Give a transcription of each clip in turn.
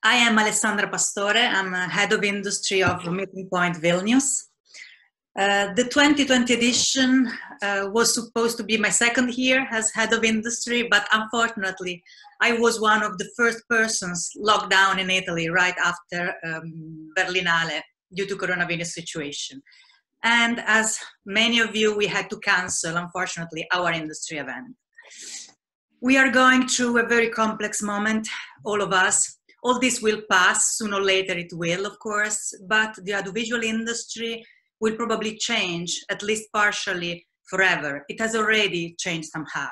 I am Alessandra Pastore. I'm head of industry of Meeting Point Vilnius. The 2020 edition was supposed to be my second year as head of industry, but unfortunately, I was one of the first persons locked down in Italy right after Berlinale due to coronavirus situation. And as many of you, we had to cancel, unfortunately, our industry event. We are going through a very complex moment, all of us. All this will pass, sooner or later it will, of course, but the audiovisual industry will probably change, at least partially, forever. It has already changed somehow.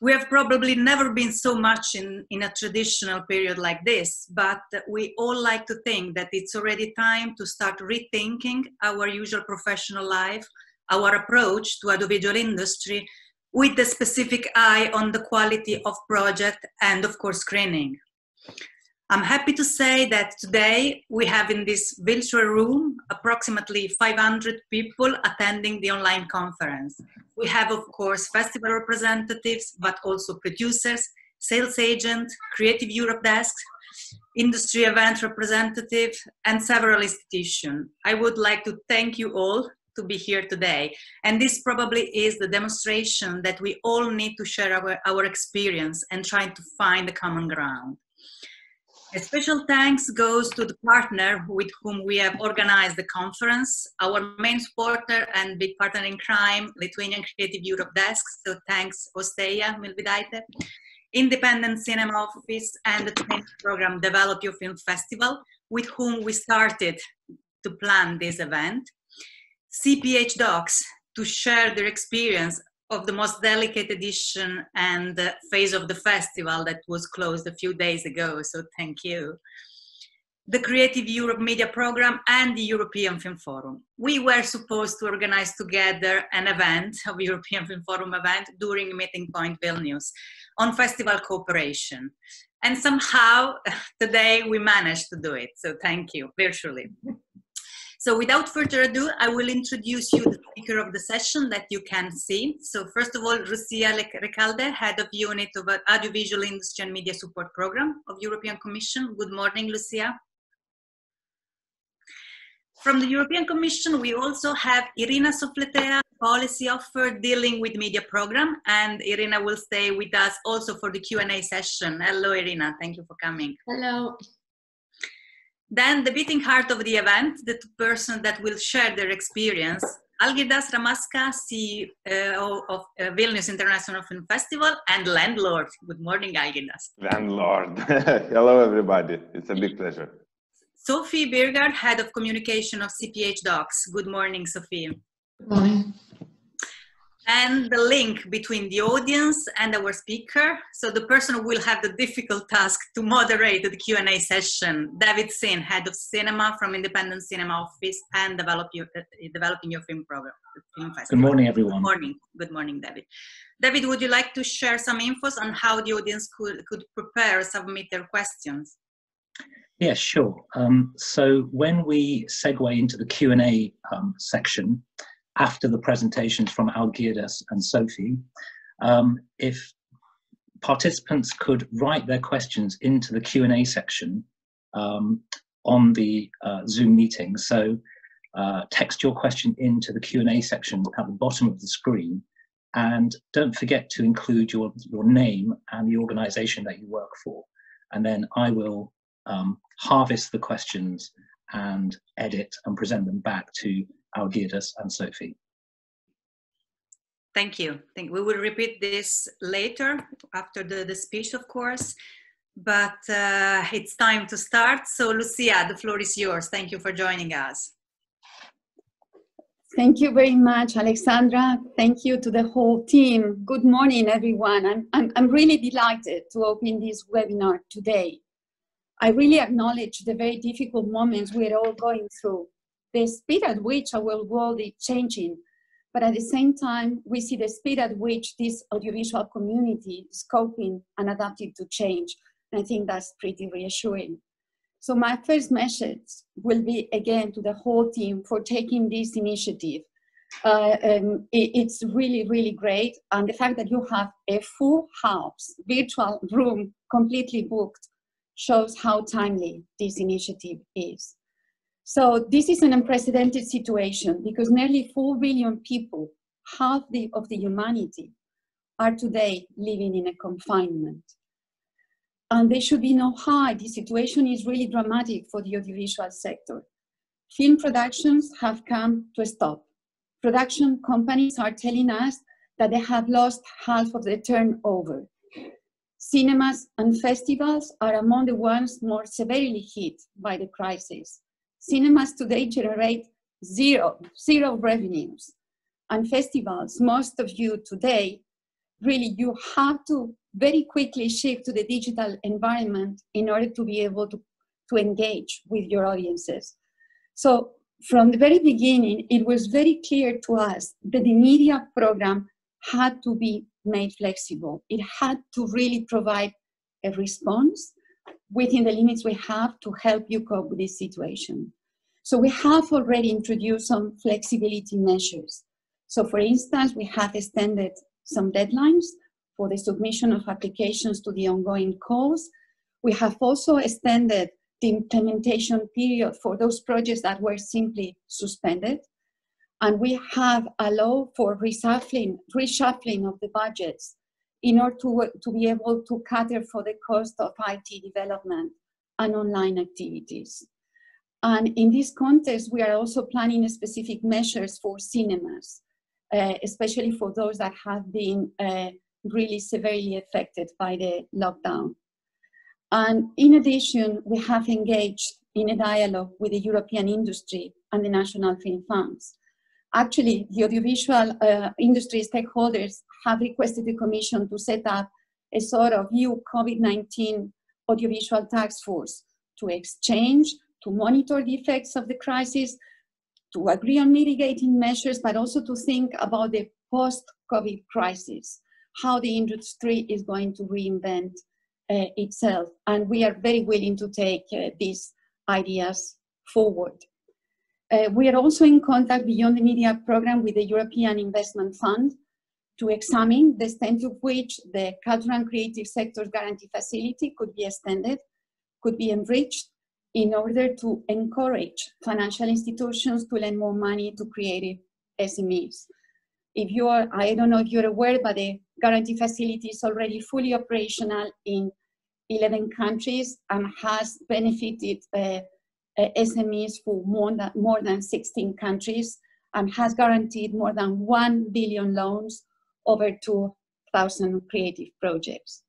We have probably never been so much in a traditional period like this, but we all like to think that it's already time to start rethinking our usual professional life, our approach to audiovisual industry, with the specific eye on the quality of project and, of course, screening. I'm happy to say that today we have in this virtual room approximately 500 people attending the online conference. We have, of course, festival representatives, but also producers, sales agents, Creative Europe desks, industry event representatives, and several institutions. I would like to thank you all to be here today. And this probably is the demonstration that we all need to share our experience and try to find a common ground. A special thanks goes to the partner with whom we have organized the conference, our main supporter and big partner in crime, Lithuanian Creative Europe Desk, so thanks Osteja Milvidaite, Independent Cinema Office, and the training program Develop Your Film Festival, with whom we started to plan this event, CPH Docs, to share their experience of the most delicate edition and phase of the festival that was closed a few days ago, so thank you. The Creative Europe Media Program and the European Film Forum. We were supposed to organize together an event, a European Film Forum event, during Meeting Point Vilnius on festival cooperation. And somehow today we managed to do it, so thank you, virtually. So without further ado, I will introduce you the speaker of the session that you can see. So first of all, Lucia Recalde, Head of Unit of Audiovisual Industry and Media Support Program of European Commission. Good morning, Lucia. From the European Commission, we also have Irina Sofletea, Policy Officer dealing with Media Program, and Irina will stay with us also for the Q&A session. Hello, Irina. Thank you for coming. Hello. Then the beating heart of the event, the two persons that will share their experience, Algirdas Ramaska, CEO of Vilnius International Film Festival, and landlord. Good morning, Algirdas. Landlord. Hello, everybody. It's a big pleasure. Sofie Bjerregaard, Head of Communication of CPH Docs. Good morning, Sofie. Good morning. And the link between the audience and our speaker. So the person who will have the difficult task to moderate the Q&A session, David Sin, Head of Cinema from Independent Cinema Office and Developing Your Film Program. Film Festival. Good morning, everyone. Good morning. Good morning, David. David, would you like to share some info on how the audience could prepare or submit their questions? Yes, sure. So when we segue into the Q&A section, after the presentations from Algirdas and Sofie, if participants could write their questions into the Q&A section on the Zoom meeting. So text your question into the Q&A section at the bottom of the screen, and don't forget to include your name and the organization that you work for. And then I will harvest the questions and edit and present them back to Algirdas and Sofie. Thank you. We will repeat this later after the speech, of course, but it's time to start. So Lucia, the floor is yours. Thank you for joining us. Thank you very much, Alexandra. Thank you to the whole team. Good morning, everyone. I'm really delighted to open this webinar today. I really acknowledge the very difficult moments we're all going through, the speed at which our world is changing, but at the same time, we see the speed at which this audiovisual community is coping and adapting to change. And I think that's pretty reassuring. So my first message will be, again, to the whole team for taking this initiative. It's really, really great. And the fact that you have a full house, virtual room, completely booked, shows how timely this initiative is. So this is an unprecedented situation because nearly 4 billion people, half of the humanity, are today living in a confinement. And there should be no hide. The situation is really dramatic for the audiovisual sector. Film productions have come to a stop. Production companies are telling us that they have lost half of their turnover. Cinemas and festivals are among the ones more severely hit by the crisis. Cinemas today generate zero revenues. And festivals, most of you today, really you have to very quickly shift to the digital environment in order to be able to engage with your audiences. So from the very beginning, it was very clear to us that the media program had to be made flexible. It had to really provide a response within the limits we have to help you cope with this situation. So we have already introduced some flexibility measures. So for instance, we have extended some deadlines for the submission of applications to the ongoing calls. We have also extended the implementation period for those projects that were simply suspended. And we have allowed for reshuffling of the budgets in order to be able to cater for the cost of IT development and online activities. And in this context, we are also planning specific measures for cinemas, especially for those that have been really severely affected by the lockdown. And in addition, we have engaged in a dialogue with the European industry and the national film funds. Actually, the audiovisual industry stakeholders have requested the Commission to set up a sort of new COVID-19 audiovisual task force to exchange, to monitor the effects of the crisis, to agree on mitigating measures, but also to think about the post-COVID crisis, how the industry is going to reinvent itself. And we are very willing to take these ideas forward. We are also in contact beyond the media program with the European Investment Fund to examine the extent to which the cultural and creative sector's guarantee facility could be extended, could be enriched in order to encourage financial institutions to lend more money to creative SMEs. If you are, I don't know if you're aware, but the guarantee facility is already fully operational in 11 countries and has benefited SMEs for more than 16 countries and has guaranteed more than 1 billion loans over 2,000 creative projects.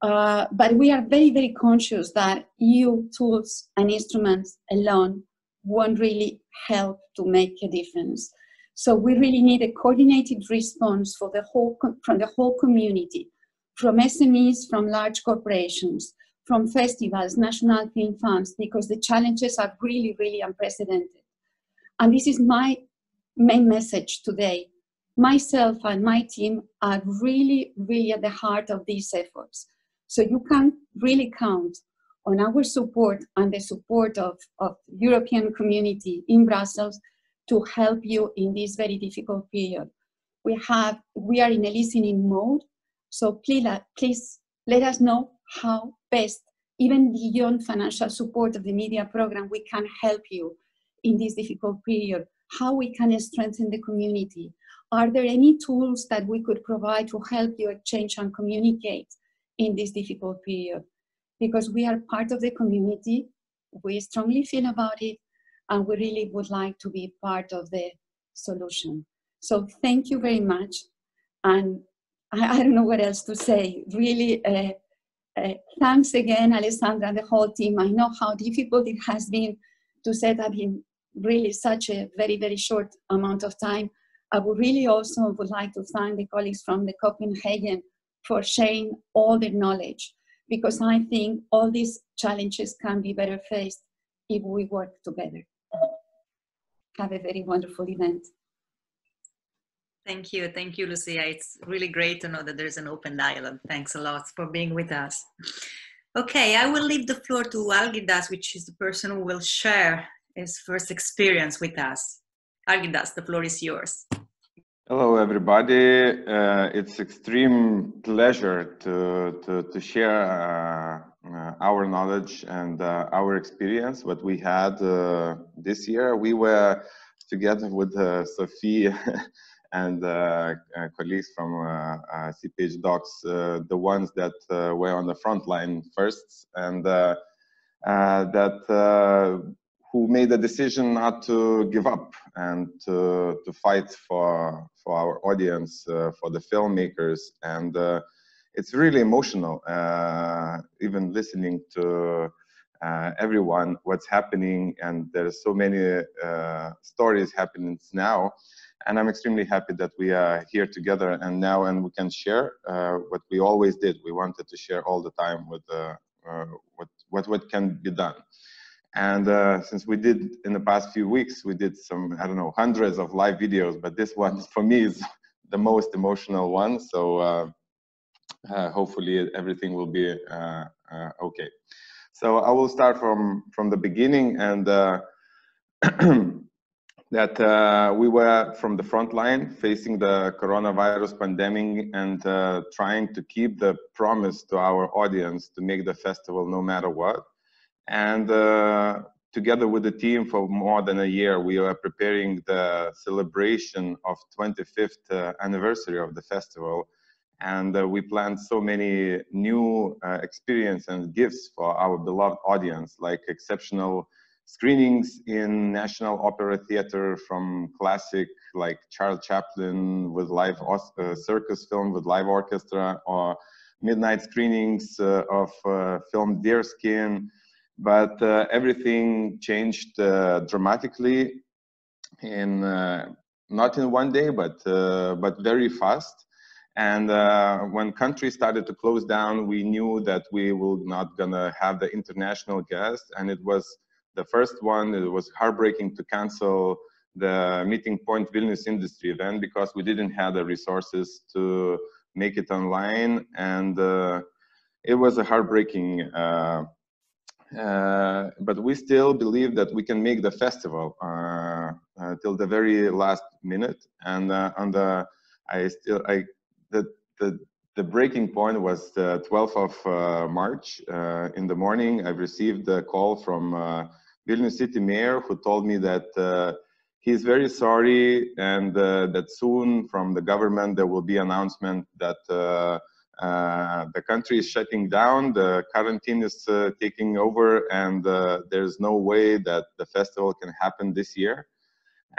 But we are very, very conscious that EU tools and instruments alone won't really help to make a difference. So we really need a coordinated response for from the whole community, from SMEs, from large corporations, from festivals, national film funds, because the challenges are really, really unprecedented. And this is my main message today. Myself and my team are really, really at the heart of these efforts. So you can really count on our support and the support of European community in Brussels to help you in this very difficult period. We are in a listening mode, so please let us know how best, even beyond financial support of the media program, we can help you in this difficult period, how we can strengthen the community. Are there any tools that we could provide to help you exchange and communicate in this difficult period? Because we are part of the community, we strongly feel about it, and we really would like to be part of the solution. So thank you very much. And I don't know what else to say. Really, thanks again, Alessandra and the whole team. I know how difficult it has been to set up in really such a very, very short amount of time. I would really also would like to thank the colleagues from the Copenhagen for sharing all their knowledge, because I think all these challenges can be better faced if we work together. Have a very wonderful event. Thank you, Lucia. It's really great to know that there's an open dialogue. Thanks a lot for being with us. Okay, I will leave the floor to Algirdas, which is the person who will share his first experience with us. Algirdas, the floor is yours. Hello, everybody. It's extreme pleasure to share our knowledge and our experience, what we had this year. We were together with Sofie and colleagues from CPH Docs, the ones that were on the front line first, and who made the decision not to give up and to fight for our audience, for the filmmakers. And it's really emotional, even listening to everyone, what's happening, and there's so many stories happening now. And I'm extremely happy that we are here together and now, and we can share what we always did. We wanted to share all the time with what can be done. And since we did in the past few weeks, we did some, I don't know, hundreds of live videos, but this one for me is the most emotional one. So hopefully everything will be okay. So I will start from the beginning, and that we were from the front line facing the coronavirus pandemic and trying to keep the promise to our audience to make the festival no matter what. And together with the team for more than a year, we are preparing the celebration of 25th anniversary of the festival. And we planned so many new experiences and gifts for our beloved audience, like exceptional screenings in National Opera Theatre from classic like Charles Chaplin with live circus film with live orchestra, or midnight screenings of film Deerskin. But everything changed dramatically in not in one day, but very fast. And when countries started to close down, we knew that we were not gonna have the international guests, and it was the first one. It was heartbreaking to cancel the Meeting Point Vilnius industry event because we didn't have the resources to make it online, and it was a heartbreaking. But we still believe that we can make the festival till the very last minute. And the breaking point was the 12th of March. In the morning, I received a call from Vilnius city mayor, who told me that he's very sorry, and that soon from the government there will be announcement that the country is shutting down, the quarantine is taking over, and there's no way that the festival can happen this year.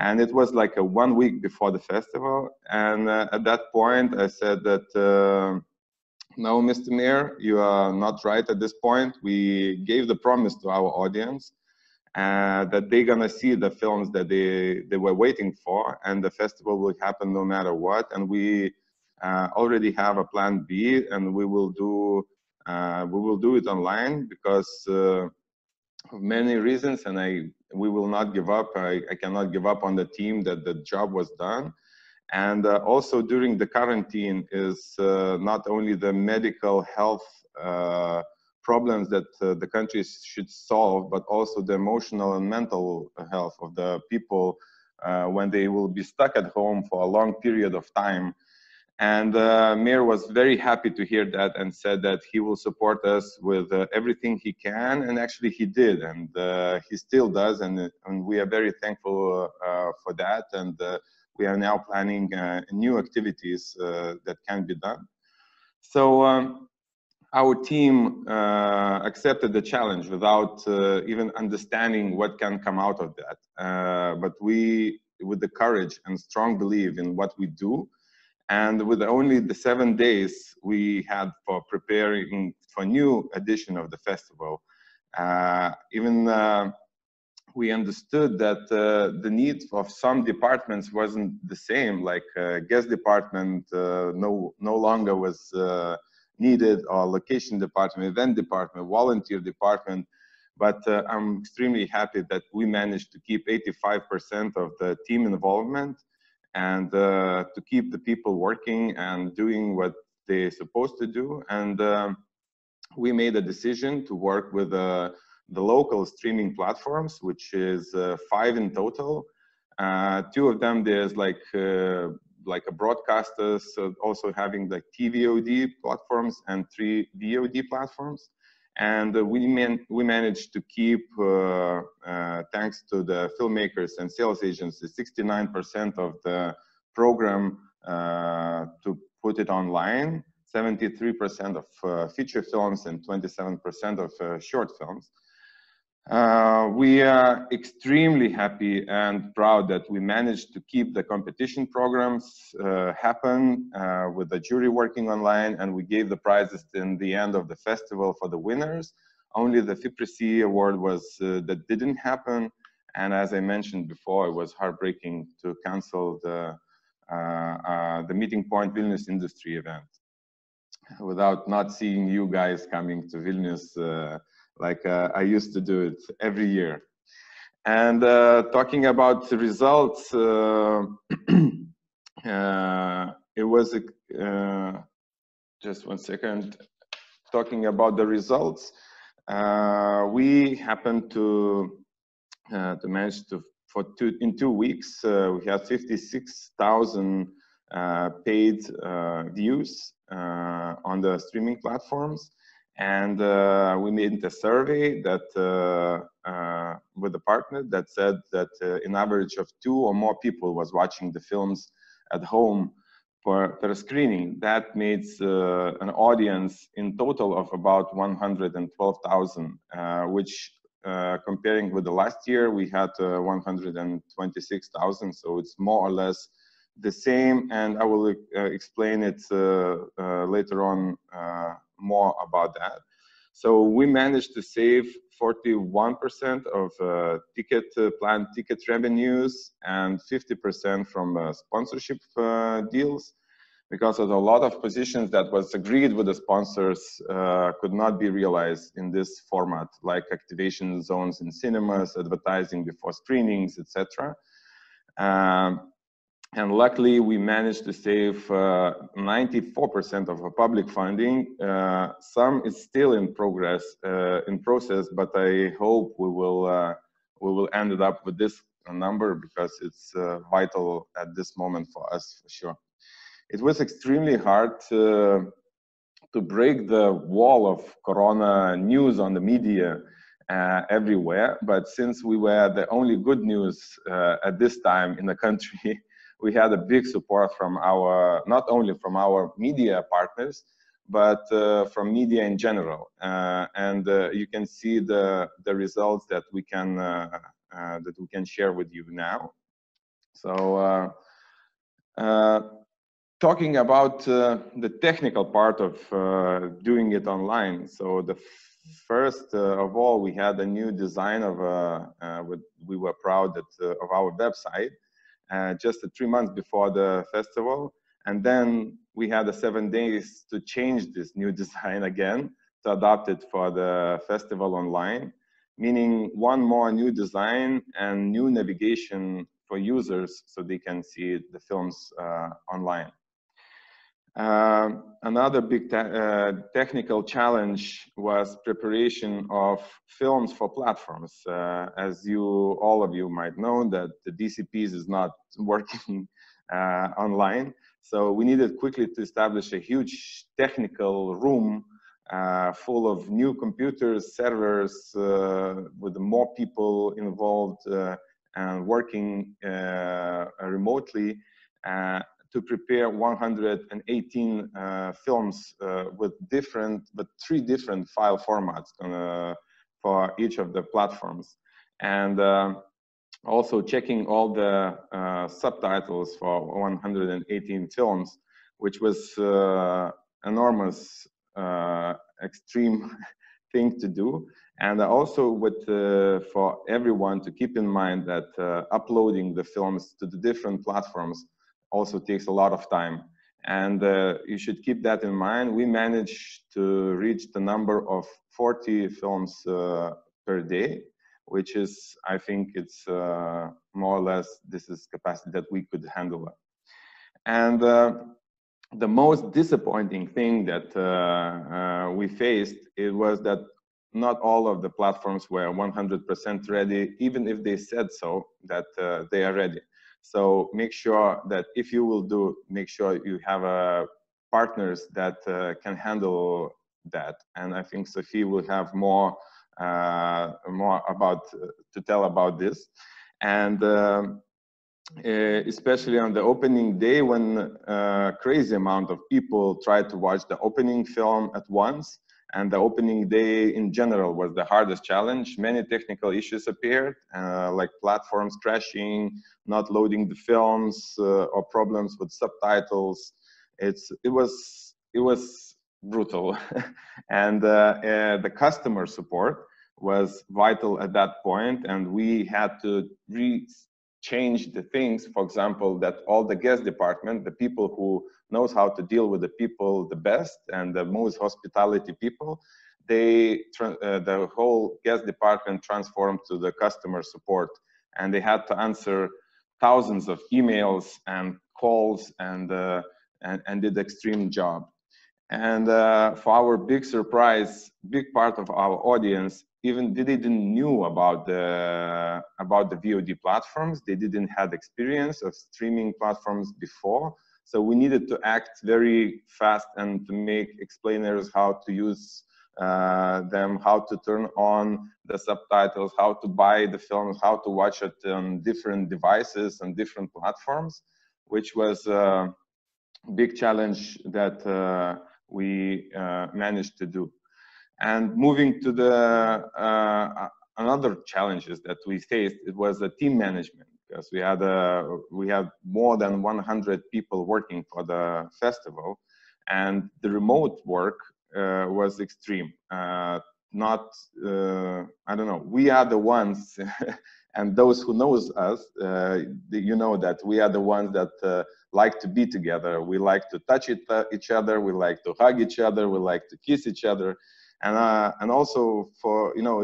And it was like 1 week before the festival. And at that point, I said that, no, Mr. Mayor, you are not right at this point. We gave the promise to our audience that they're gonna see the films that they were waiting for, and the festival will happen no matter what. And we already have a plan B, and we will do it online because of many reasons, and we will not give up. I cannot give up on the team that the job was done. And also during the quarantine is not only the medical health problems that the countries should solve, but also the emotional and mental health of the people when they will be stuck at home for a long period of time. And Mayor was very happy to hear that and said that he will support us with everything he can, and actually he did, and he still does, and we are very thankful for that. And we are now planning new activities that can be done. So our team accepted the challenge without even understanding what can come out of that. But we, with the courage and strong belief in what we do, and with only the 7 days we had for preparing for new edition of the festival, we understood that the need of some departments wasn't the same, like guest department no longer was needed, or location department, event department, volunteer department. But I'm extremely happy that we managed to keep 85% of the team involvement, and to keep the people working and doing what they're supposed to do. And we made a decision to work with the local streaming platforms, which is 5 in total. 2 of them, there's like a broadcasters, also having like TVOD platforms, and 3 VOD platforms. And we managed to keep, thanks to the filmmakers and sales agencies, 69% of the program to put it online, 73% of feature films, and 27% of short films. We are extremely happy and proud that we managed to keep the competition programs happen with the jury working online, and we gave the prizes in the end of the festival for the winners. Only the FIPRESI award was that didn't happen, and as I mentioned before, it was heartbreaking to cancel the Meeting Point Vilnius industry event without not seeing you guys coming to Vilnius like I used to do it every year. And talking about the results, it was, just 1 second, talking about the results, we happened to manage to, in 2 weeks, we had 56,000 paid views on the streaming platforms. And we made a survey that with a partner that said that in average of 2 or more people was watching the films at home per screening. That makes an audience in total of about 112,000, which comparing with the last year, we had 126,000. So it's more or less the same. And I will explain it later on more about that. So we managed to save 41% of planned ticket revenues and 50% from sponsorship deals, because of a lot of positions that was agreed with the sponsors could not be realized in this format, like activation zones in cinemas, advertising before screenings, etc. And luckily, we managed to save 94% of our public funding. Some is still in progress, in process, but I hope we will end it up with this number, because it's vital at this moment for us, for sure. It was extremely hard to break the wall of Corona news on the media everywhere, but since we were the only good news at this time in the country, we had a big support from not only from our media partners, but from media in general. And you can see the results that we can share with you now. So talking about the technical part of doing it online. So the first of all, we had a new design of we were proud that of our website. Just 3 months before the festival, and then we had 7 days to change this new design again, to adapt it for the festival online, meaning one more new design and new navigation for users so they can see the films online. Another big technical challenge was preparation of films for platforms. As all of you might know, that the DCPs is not working online. So we needed quickly to establish a huge technical room full of new computers, servers, with more people involved and working remotely. To prepare 118 films with 3 different file formats for each of the platforms, and also checking all the subtitles for 118 films, which was enormous, extreme thing to do. And also for everyone to keep in mind that uploading the films to the different platforms also takes a lot of time, and you should keep that in mind. We managed to reach the number of 40 films per day, which is, I think it's more or less, this is capacity that we could handle. And the most disappointing thing that we faced, it was that not all of the platforms were 100% ready, even if they said so, that they are ready. So make sure that if you will make sure you have partners that can handle that. And I think Sofie will have more about to tell about this. And especially on the opening day, when a crazy amount of people tried to watch the opening film at once. And the opening day in general was the hardest challenge. Many technical issues appeared, like platforms crashing, not loading the films, or problems with subtitles. It was brutal. And the customer support was vital at that point, and we had to change the things. For example, that all the guest department, the people who knows how to deal with the people the best and the most hospitality people, the whole guest department transformed to the customer support, and they had to answer thousands of emails and calls, and did extreme job. And for our big surprise, big part of our audience even they didn't knew about the VOD platforms. They didn't have experience of streaming platforms before. So we needed to act very fast and to make explainers how to use them, how to turn on the subtitles, how to buy the films, how to watch it on different devices and different platforms, which was a big challenge that we managed to do. And moving to the another challenges that we faced, it was the team management, because we had more than 100 people working for the festival, and the remote work was extreme. I don't know, we are the ones, and those who knows us, you know that we are the ones that like to be together. We like to touch each other, we like to hug each other, we like to kiss each other. And also for, you know,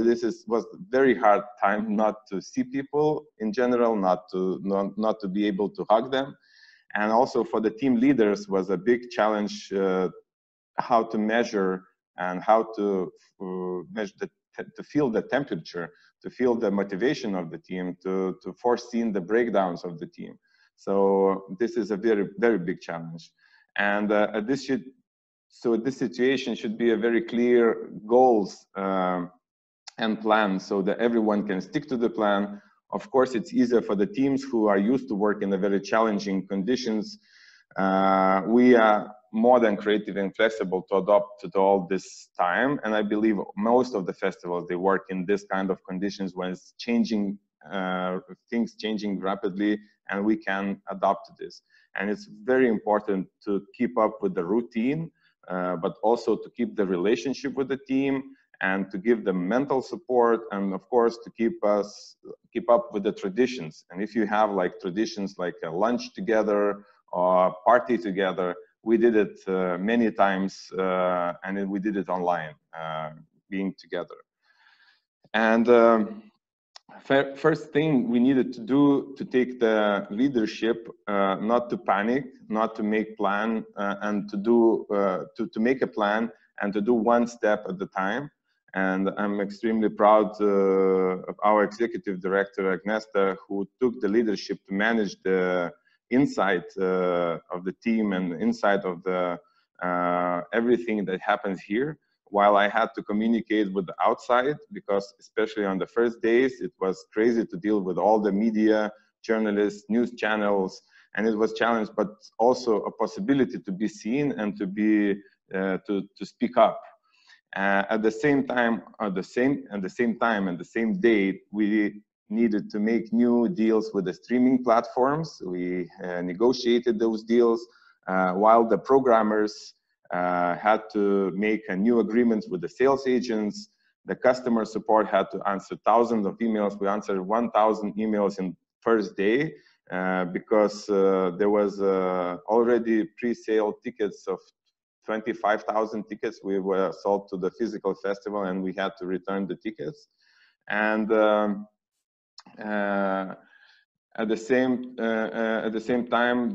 was very hard time not to see people in general, not to be able to hug them. And also for the team leaders was a big challenge, how to measure and how to measure to feel the temperature, to feel the motivation of the team, to foresee the breakdowns of the team. So this is a very, very big challenge. And so this situation should be a very clear goals and plan, so that everyone can stick to the plan. Of course, it's easier for the teams who are used to work in the very challenging conditions. We are more than creative and flexible to adapt to all this time. And I believe most of the festivals, they work in this kind of conditions when it's changing, things changing rapidly, and we can adapt to this. And it's very important to keep up with the routine, but also to keep the relationship with the team and to give them mental support, and of course to keep up with the traditions. And if you have like traditions like a lunch together or a party together, we did it many times, and we did it online, being together. And first thing we needed to do to take the leadership, not to panic, not to make plan, and to make a plan and to do one step at a time. And I'm extremely proud of our executive director, Agnieszka, who took the leadership to manage the inside of the team and inside of the everything that happens here, while I had to communicate with the outside, because especially on the first days, it was crazy to deal with all the media, journalists, news channels, and it was challenged, but also a possibility to be seen and to be to speak up. At the same time, and the same day, we needed to make new deals with the streaming platforms. We negotiated those deals, while the programmers had to make a new agreements with the sales agents. The customer support had to answer thousands of emails. We answered 1,000 emails in first day, because there was already pre-sale tickets of 25,000 tickets we were sold to the physical festival, and we had to return the tickets. And at the same time,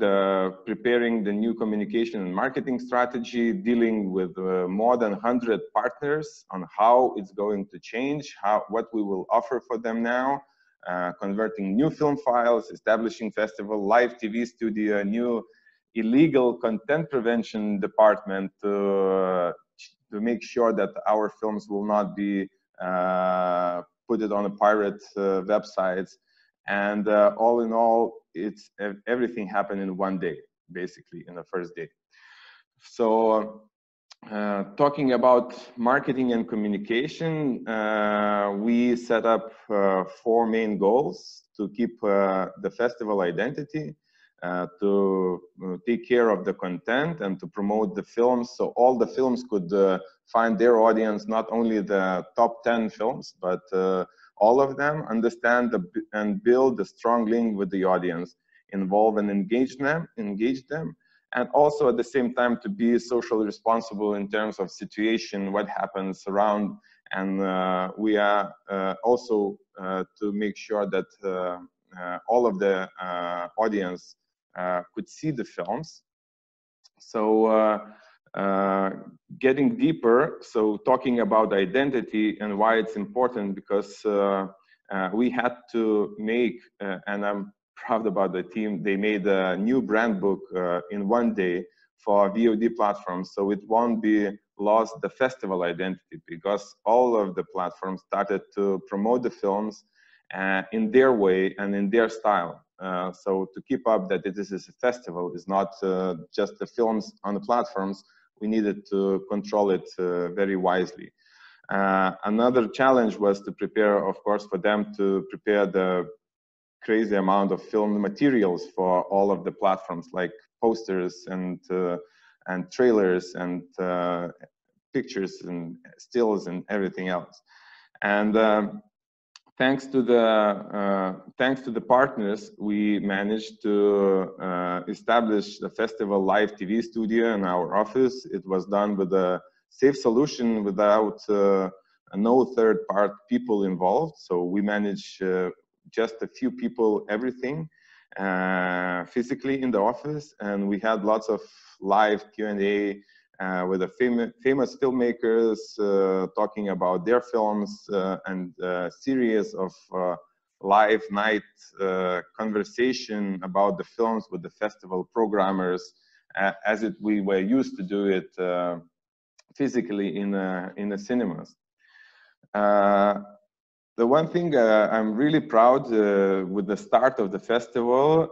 preparing the new communication and marketing strategy, dealing with more than 100 partners on how it's going to change, what we will offer for them now, converting new film files, establishing festival, live TV studio, new illegal content prevention department to make sure that our films will not be put it on a pirate websites. And all in all, it's everything happened in one day, basically in the first day. So talking about marketing and communication, we set up 4 main goals to keep the festival identity, to take care of the content and to promote the films, so all the films could find their audience, not only the top 10 films, but all of them, understand and build a strong link with the audience, involve and engage them, and also at the same time to be socially responsible in terms of situation, what happens around, and we are also to make sure that all of the audience could see the films. So getting deeper, so talking about identity and why it's important, because we had to make, and I'm proud about the team, they made a new brand book in one day for VOD platforms, so it won't be lost the festival identity, because all of the platforms started to promote the films in their way and in their style. So to keep up that this is a festival, is not just the films on the platforms, we needed to control it very wisely. Another challenge was to prepare, of course, for them to prepare the crazy amount of film materials for all of the platforms, like posters and trailers and pictures and stills and everything else. And thanks to the partners, we managed to establish the festival live TV studio in our office. It was done with a safe solution without no third-party people involved. So we managed just a few people, everything physically in the office, and we had lots of live Q&A with the famous filmmakers talking about their films, and a series of live night conversation about the films with the festival programmers, as we were used to do it physically in the cinemas. The one thing I'm really proud with the start of the festival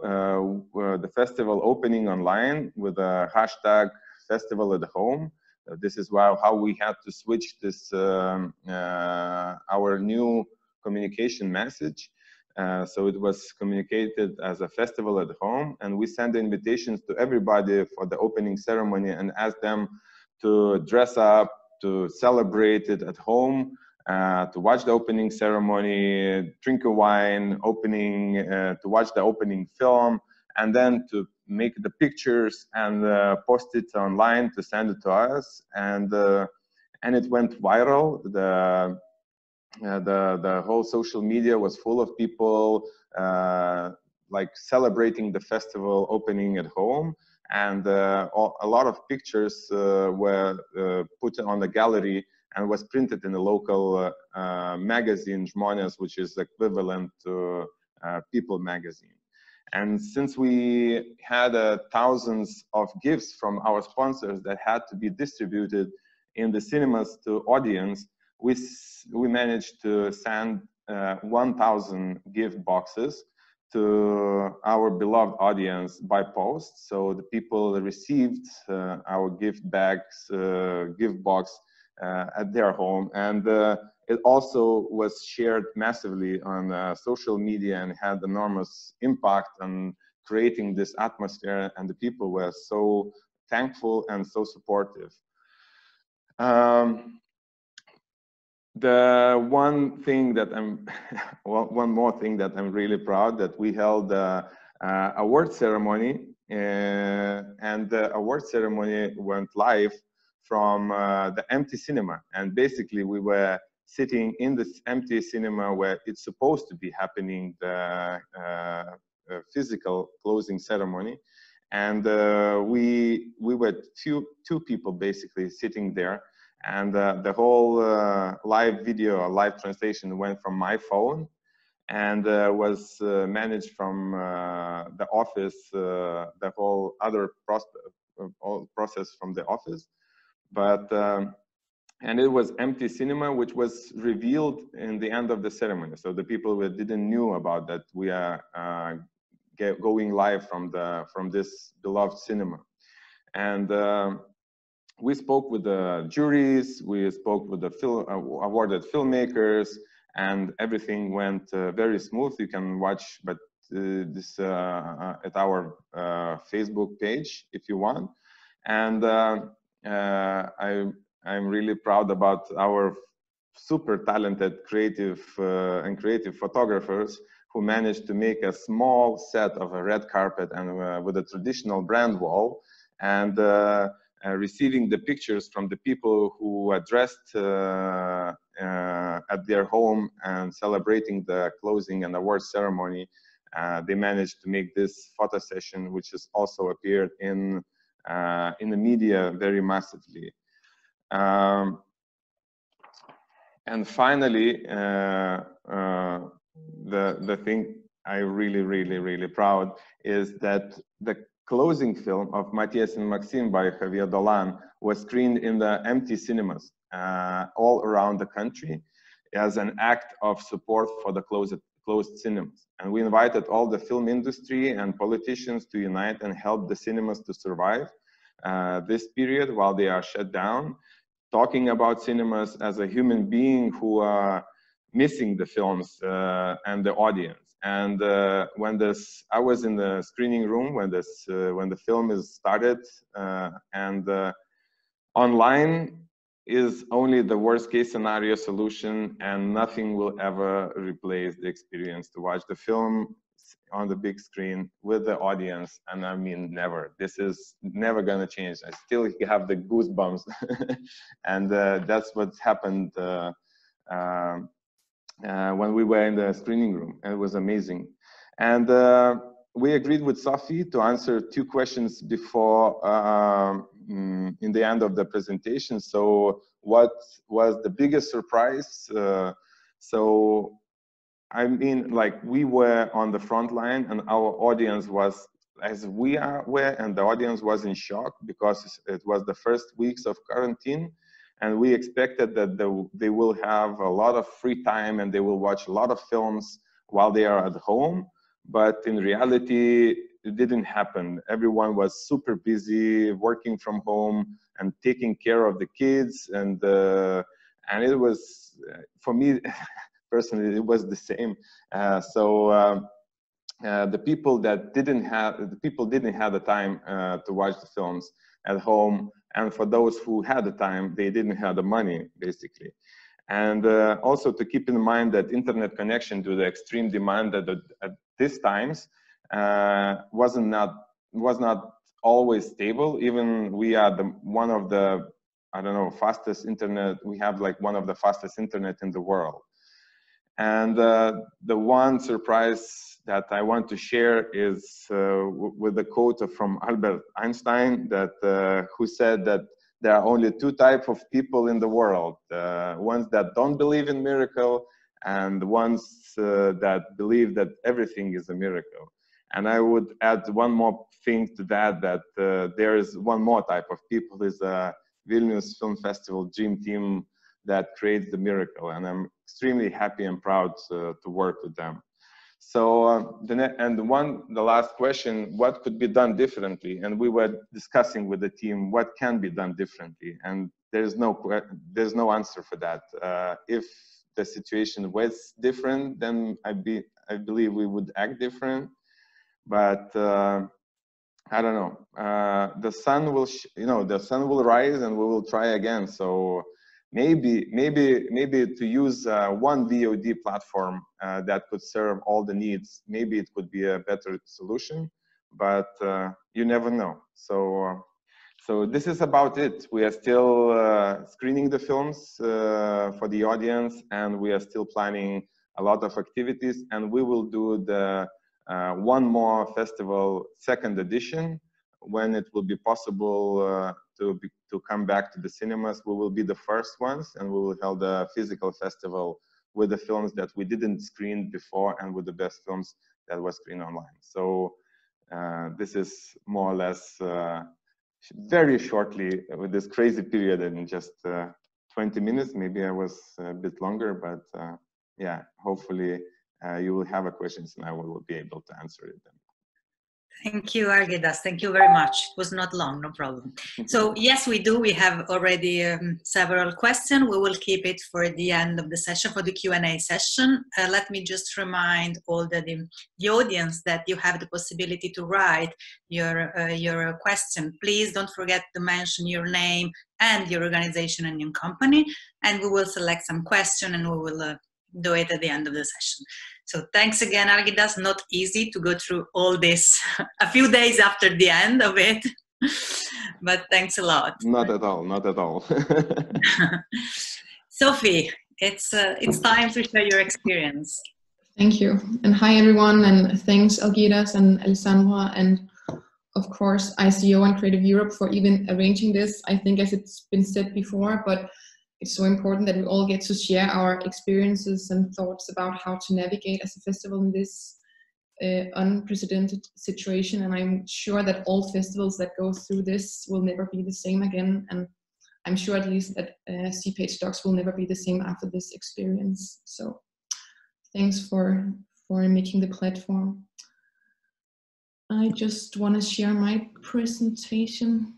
opening online with a hashtag festival at home. This is how we had to switch this our new communication message. So it was communicated as a festival at home, and we sent invitations to everybody for the opening ceremony and asked them to dress up, to celebrate it at home, to watch the opening ceremony, drink a wine, to watch the opening film, and then to make the pictures and post it online to send it to us. And it went viral. The whole social media was full of people like celebrating the festival opening at home. And a lot of pictures were put on the gallery and was printed in a local magazine, Žmonės, which is equivalent to People magazine. And since we had thousands of gifts from our sponsors that had to be distributed in the cinemas to audience, we managed to send 1,000 gift boxes to our beloved audience by post. So the people received our gift bags, gift box at their home, and it also was shared massively on social media and had enormous impact on creating this atmosphere, and the people were so thankful and so supportive. The one thing that one more thing that I'm really proud that we held award ceremony, and the award ceremony went live from the empty cinema, and basically we were sitting in this empty cinema where it's supposed to be happening, the physical closing ceremony, and we were two people basically sitting there, and the whole live video, live translation went from my phone, and was managed from the office, the whole other process from the office. But And it was empty cinema, which was revealed in the end of the ceremony. So the people that didn't knew about that we are going live from this beloved cinema. And we spoke with the juries, we spoke with the awarded filmmakers, and everything went very smooth. You can watch this at our Facebook page if you want. And I'm really proud about our super talented creative photographers who managed to make a small set of a red carpet and with a traditional brand wall, and receiving the pictures from the people who are dressed at their home and celebrating the closing and award ceremony. They managed to make this photo session, which has also appeared in the media very massively. And finally, the thing I'm really proud is that the closing film of Matthias and Maxime by Javier Dolan was screened in the empty cinemas all around the country as an act of support for the closed cinemas. And we invited all the film industry and politicians to unite and help the cinemas to survive this period while they are shut down, talking about cinemas as a human being who are missing the films and the audience. And when I was in the screening room when the film is started, and online is only the worst case scenario solution, and nothing will ever replace the experience to watch the film on the big screen with the audience. And I mean, never. This is never gonna change. I still have the goosebumps. And that's what happened when we were in the screening room. It was amazing. And we agreed with Sofie to answer 2 questions before in the end of the presentation. So what was the biggest surprise? So I mean, like, we were on the front line and our audience was as we were, and the audience was in shock because it was the first weeks of quarantine. And we expected that they will have a lot of free time and they will watch a lot of films while they are at home. But in reality, it didn't happen. Everyone was super busy working from home and taking care of the kids. And it was, for me personally, it was the same. The people didn't have the time to watch the films at home, and for those who had the time, they didn't have the money, basically. And also to keep in mind that internet connection to the extreme demand at these times was not always stable. Even we are one of the, I don't know, fastest internet. We have like one of the fastest internet in the world. And the one surprise that I want to share is with the quote from Albert Einstein, who said that there are only 2 types of people in the world: ones that don't believe in miracle, and ones that believe that everything is a miracle. And I would add one more thing to that, there is one more type of people, is a Vilnius Film Festival dream team that creates the miracle. And I'm extremely happy and proud to work with them. So the last question, what could be done differently? And we were discussing with the team what can be done differently, and there's no answer for that. If the situation was different, then I believe we would act different. But I don't know. The sun will rise, and we will try again. So maybe to use one VOD platform that could serve all the needs, maybe it could be a better solution, but you never know. So this is about it. We are still screening the films for the audience, and we are still planning a lot of activities, and we will do the one more festival, 2nd edition, when it will be possible to come back to the cinemas. We will be the first ones, and we will hold a physical festival with the films that we didn't screen before and with the best films that were screened online. So this is more or less very shortly with this crazy period in just 20 minutes. Maybe I was a bit longer, but yeah, hopefully you will have questions and I will be able to answer it then. Thank you, Algirdas. Thank you very much. It was not long, no problem. So yes, we do. We have already several questions. We will keep it for the end of the session, for the Q&A session. Let me just remind all the audience that you have the possibility to write your question. Please don't forget to mention your name and your organization and your company, and we will select some question and we will do it at the end of the session. So thanks again, Algirdas. Not easy to go through all this a few days after the end of it, but thanks a lot. Not at all, not at all. Sofie, it's time to share your experience. Thank you. And hi, everyone. And thanks, Algirdas and Alessandra. And of course, ICO and Creative Europe for even arranging this. I think, as it's been said before, but it's so important that we all get to share our experiences and thoughts about how to navigate as a festival in this unprecedented situation. And I'm sure that all festivals that go through this will never be the same again. And I'm sure at least that CPH Docs will never be the same after this experience. So thanks for making the platform. I just want to share my presentation.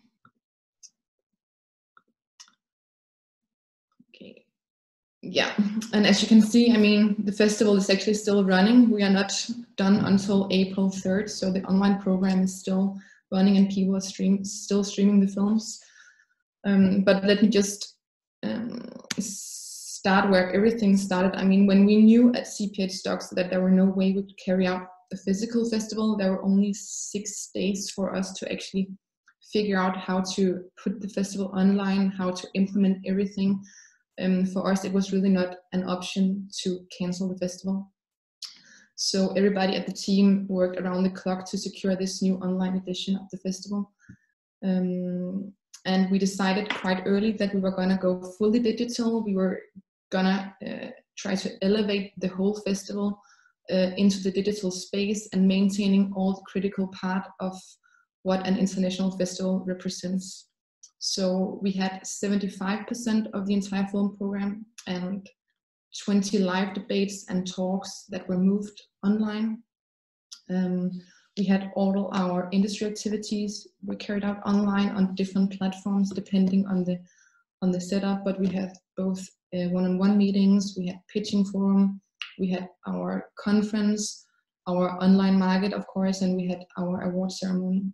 Yeah, and as you can see, I mean, the festival is actually still running. We are not done until April 3rd, so the online program is still running and people are still streaming the films. But let me just start where everything started. I mean, when we knew at CPH Docs that there were no way we could carry out a physical festival, there were only 6 days for us to actually figure out how to put the festival online, how to implement everything. For us, it was really not an option to cancel the festival. So everybody at the team worked around the clock to secure this new online edition of the festival. And we decided quite early that we were gonna go fully digital. We were gonna try to elevate the whole festival into the digital space and maintaining all the critical part of what an international festival represents. So we had 75% of the entire film program and 20 live debates and talks that were moved online. We had all our industry activities were carried out online on different platforms depending on the setup, but we had both one-on-one meetings, we had pitching forum, we had our conference, our online market, of course, and we had our award ceremony.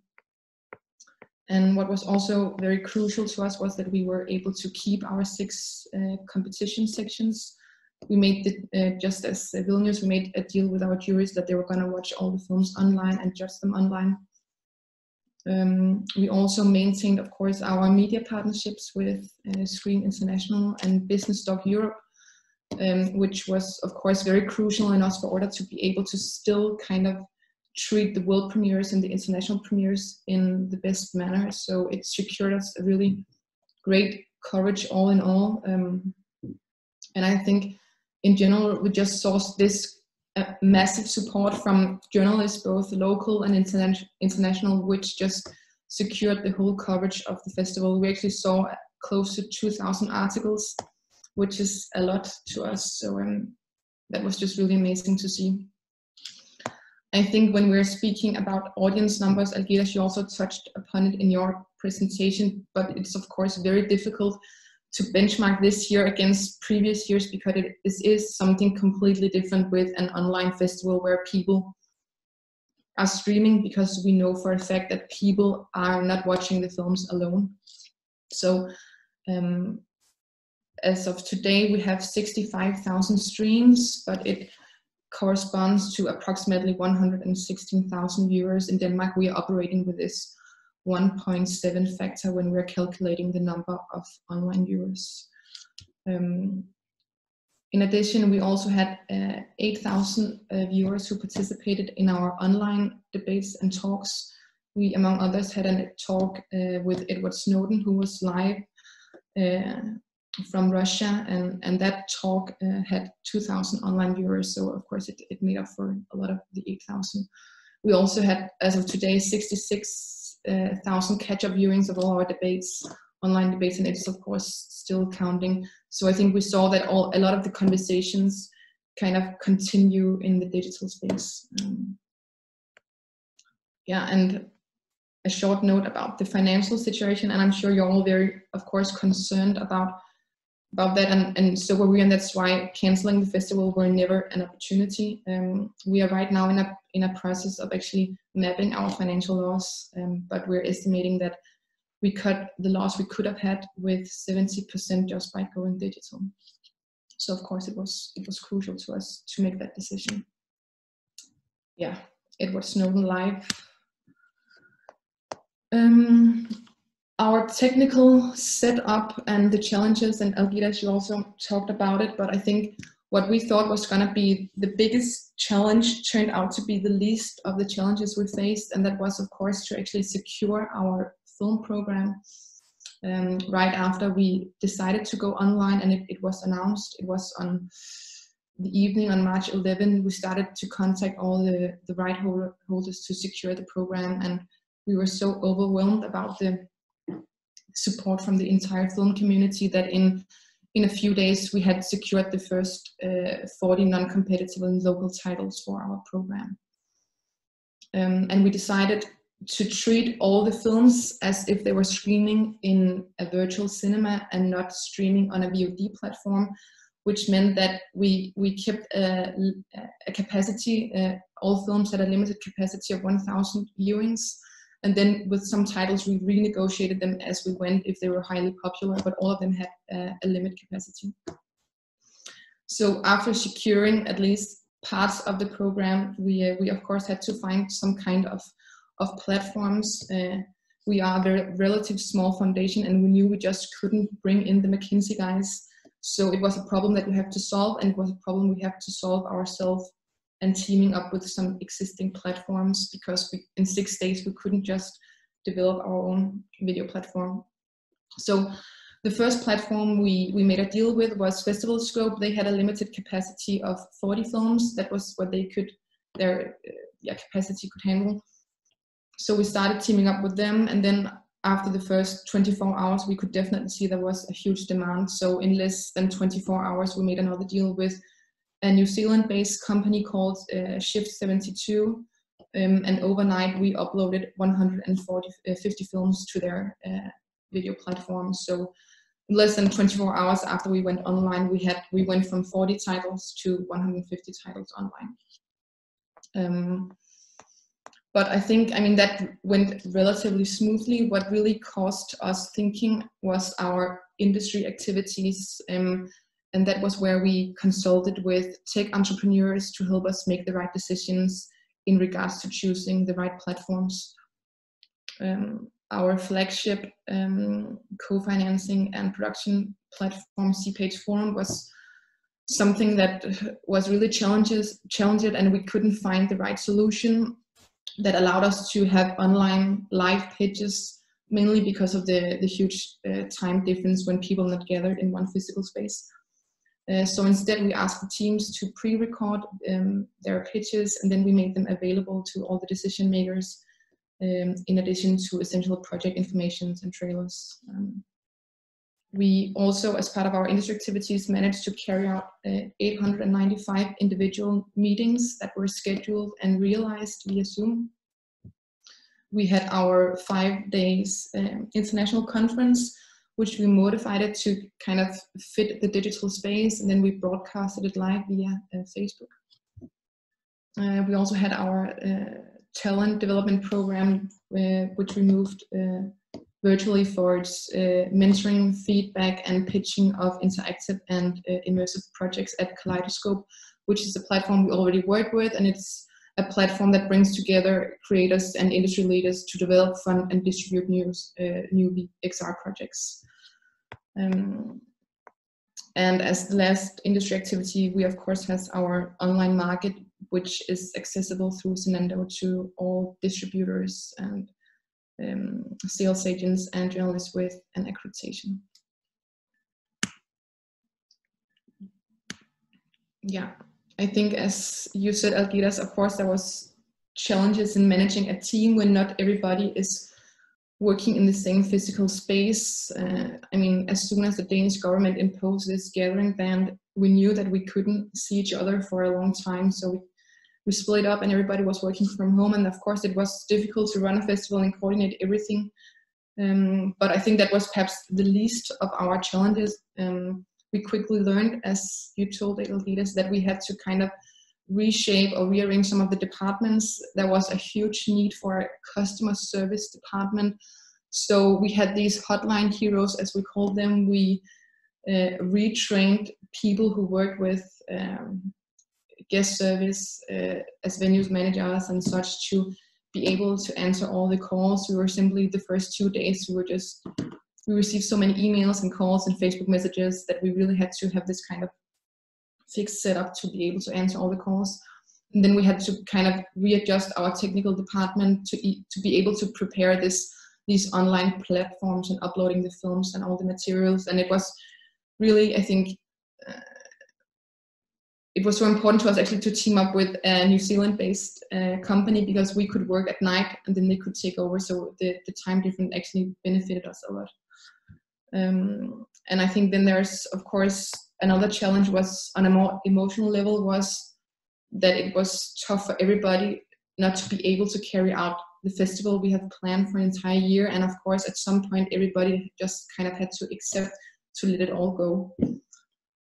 And what was also very crucial to us was that we were able to keep our 6 competition sections. We made, just as Vilnius, we made a deal with our juries that they were going to watch all the films online and judge them online. We also maintained, of course, our media partnerships with Screen International and Business Doc Europe, which was, of course, very crucial in us for order to be able to still kind of treat the world premieres and the international premieres in the best manner. So it secured us a really great coverage all in all. And I think in general, we just saw this massive support from journalists, both local and international, which just secured the whole coverage of the festival. We actually saw close to 2,000 articles, which is a lot to us. So that was just really amazing to see. I think when we're speaking about audience numbers, Algirdas, you also touched upon it in your presentation, but it's of course very difficult to benchmark this year against previous years because this is something completely different with an online festival where people are streaming, because we know for a fact that people are not watching the films alone. So as of today, we have 65,000 streams, but it corresponds to approximately 116,000 viewers. In Denmark, we are operating with this 1.7 factor when we're calculating the number of online viewers. In addition, we also had 8,000 viewers who participated in our online debates and talks. We, among others, had a talk with Edward Snowden, who was live from Russia, and that talk had 2,000 online viewers, so of course it made up for a lot of the 8,000. We also had, as of today, 66,000 catch-up viewings of all our debates online debates, and it's of course still counting. So I think we saw that a lot of the conversations kind of continue in the digital space. Yeah, and a short note about the financial situation, and I'm sure you're all very, of course, concerned about that, and so were we, and that's why canceling the festival were never an opportunity. We are right now in a process of actually mapping our financial loss, but we're estimating that we cut the loss we could have had with 70% just by going digital. So of course it was crucial to us to make that decision. Yeah, Edward Snowden live. Our technical setup and the challenges, and Algirdas, you also talked about it, but I think what we thought was going to be the biggest challenge turned out to be the least of the challenges we faced, and that was of course to actually secure our film program. Right after we decided to go online and it was announced, it was on the evening on March 11, we started to contact all the right holders to secure the program, and we were so overwhelmed about the support from the entire film community that in a few days we had secured the first 40 non-competitive and local titles for our program. And we decided to treat all the films as if they were streaming in a virtual cinema and not streaming on a VOD platform, which meant that we kept a capacity, all films had a limited capacity of 1,000 viewings. And then with some titles, we renegotiated them as we went if they were highly popular, but all of them had a limit capacity. So after securing at least parts of the program, we of course had to find some kind of platforms. We are a very relative small foundation, and we knew we just couldn't bring in the McKinsey guys. So it was a problem that we have to solve, and it was a problem we have to solve ourselves, and teaming up with some existing platforms, because in 6 days we couldn't just develop our own video platform. So the first platform we made a deal with was Festival Scope. They had a limited capacity of 40 films. That was what their capacity could handle. So we started teaming up with them, and then after the first 24 hours, we could definitely see there was a huge demand. So in less than 24 hours, we made another deal with a New Zealand-based company called Shift 72, and overnight we uploaded 150 films to their video platform. So less than 24 hours after we went online, we went from 40 titles to 150 titles online. But I think, that went relatively smoothly. What really caused us thinking was our industry activities. And that was where we consulted with tech entrepreneurs to help us make the right decisions in regards to choosing the right platforms. Our flagship co-financing and production platform, CPH Forum, was something that was really challenging, and we couldn't find the right solution that allowed us to have online live pitches, mainly because of the huge time difference when people are not gathered in one physical space. So instead we asked the teams to pre-record their pitches, and then we made them available to all the decision makers, in addition to essential project informations and trailers. We also, as part of our industry activities, managed to carry out 895 individual meetings that were scheduled and realized via Zoom. We had our 5 days international conference, which we modified it to kind of fit the digital space, and then we broadcasted it live via Facebook. We also had our talent development program, which we moved virtually for its mentoring, feedback, and pitching of interactive and immersive projects at Kaleidoscope, which is a platform we already work with, and it's a platform that brings together creators and industry leaders to develop, fund, and distribute new XR projects. And as the last industry activity, we of course has our online market, which is accessible through Zalando to all distributors and sales agents and journalists with an accreditation. Yeah, I think, as you said, Algirdas, of course there was challenges in managing a team when not everybody is working in the same physical space. I mean, as soon as the Danish government imposed this gathering ban, we knew that we couldn't see each other for a long time. So we split up and everybody was working from home. And of course it was difficult to run a festival and coordinate everything. But I think that was perhaps the least of our challenges. We quickly learned, as you told Algirdas, that we had to kind of reshape or rearrange some of the departments. There was a huge need for a customer service department. So we had these hotline heroes, as we called them. We retrained people who worked with guest service as venues managers and such to be able to answer all the calls. We were simply, the first 2 days, we received so many emails and calls and Facebook messages that we really had to have this kind of fixed setup to be able to answer all the calls. And then we had to kind of readjust our technical department to be able to prepare these online platforms and uploading the films and all the materials. And it was really, I think, it was so important to us actually to team up with a New Zealand-based company, because we could work at night and then they could take over. So the time difference actually benefited us a lot. And I think then there's, of course, another challenge was on a more emotional level, was that it was tough for everybody not to be able to carry out the festival we have planned for an entire year. And of course, at some point, everybody just kind of had to accept to let it all go.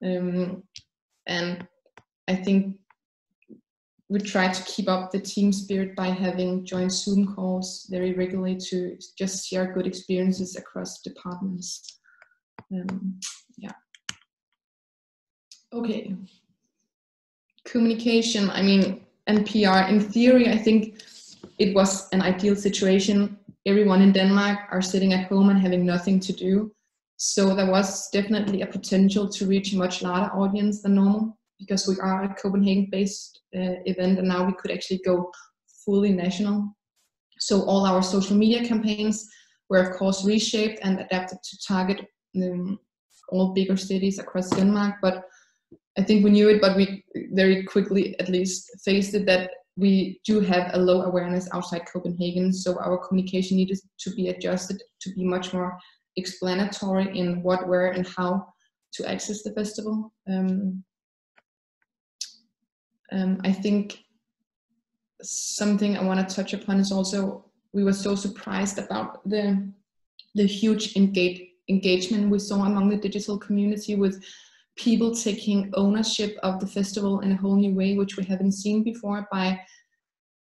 And I think we tried to keep up the team spirit by having joint Zoom calls very regularly to just share good experiences across departments. Yeah. Okay. Communication, I mean, and PR. In theory, I think it was an ideal situation. Everyone in Denmark are sitting at home and having nothing to do. So there was definitely a potential to reach a much larger audience than normal, because we are a Copenhagen-based event, and now we could actually go fully national. So all our social media campaigns were of course reshaped and adapted to target all bigger cities across Denmark. But I think we knew it, but we very quickly at least faced it, that we do have a low awareness outside Copenhagen. So our communication needed to be adjusted to be much more explanatory in what, where, and how to access the festival. I think something I want to touch upon is also, we were so surprised about the huge engagement we saw among the digital community, with people taking ownership of the festival in a whole new way, which we haven't seen before, by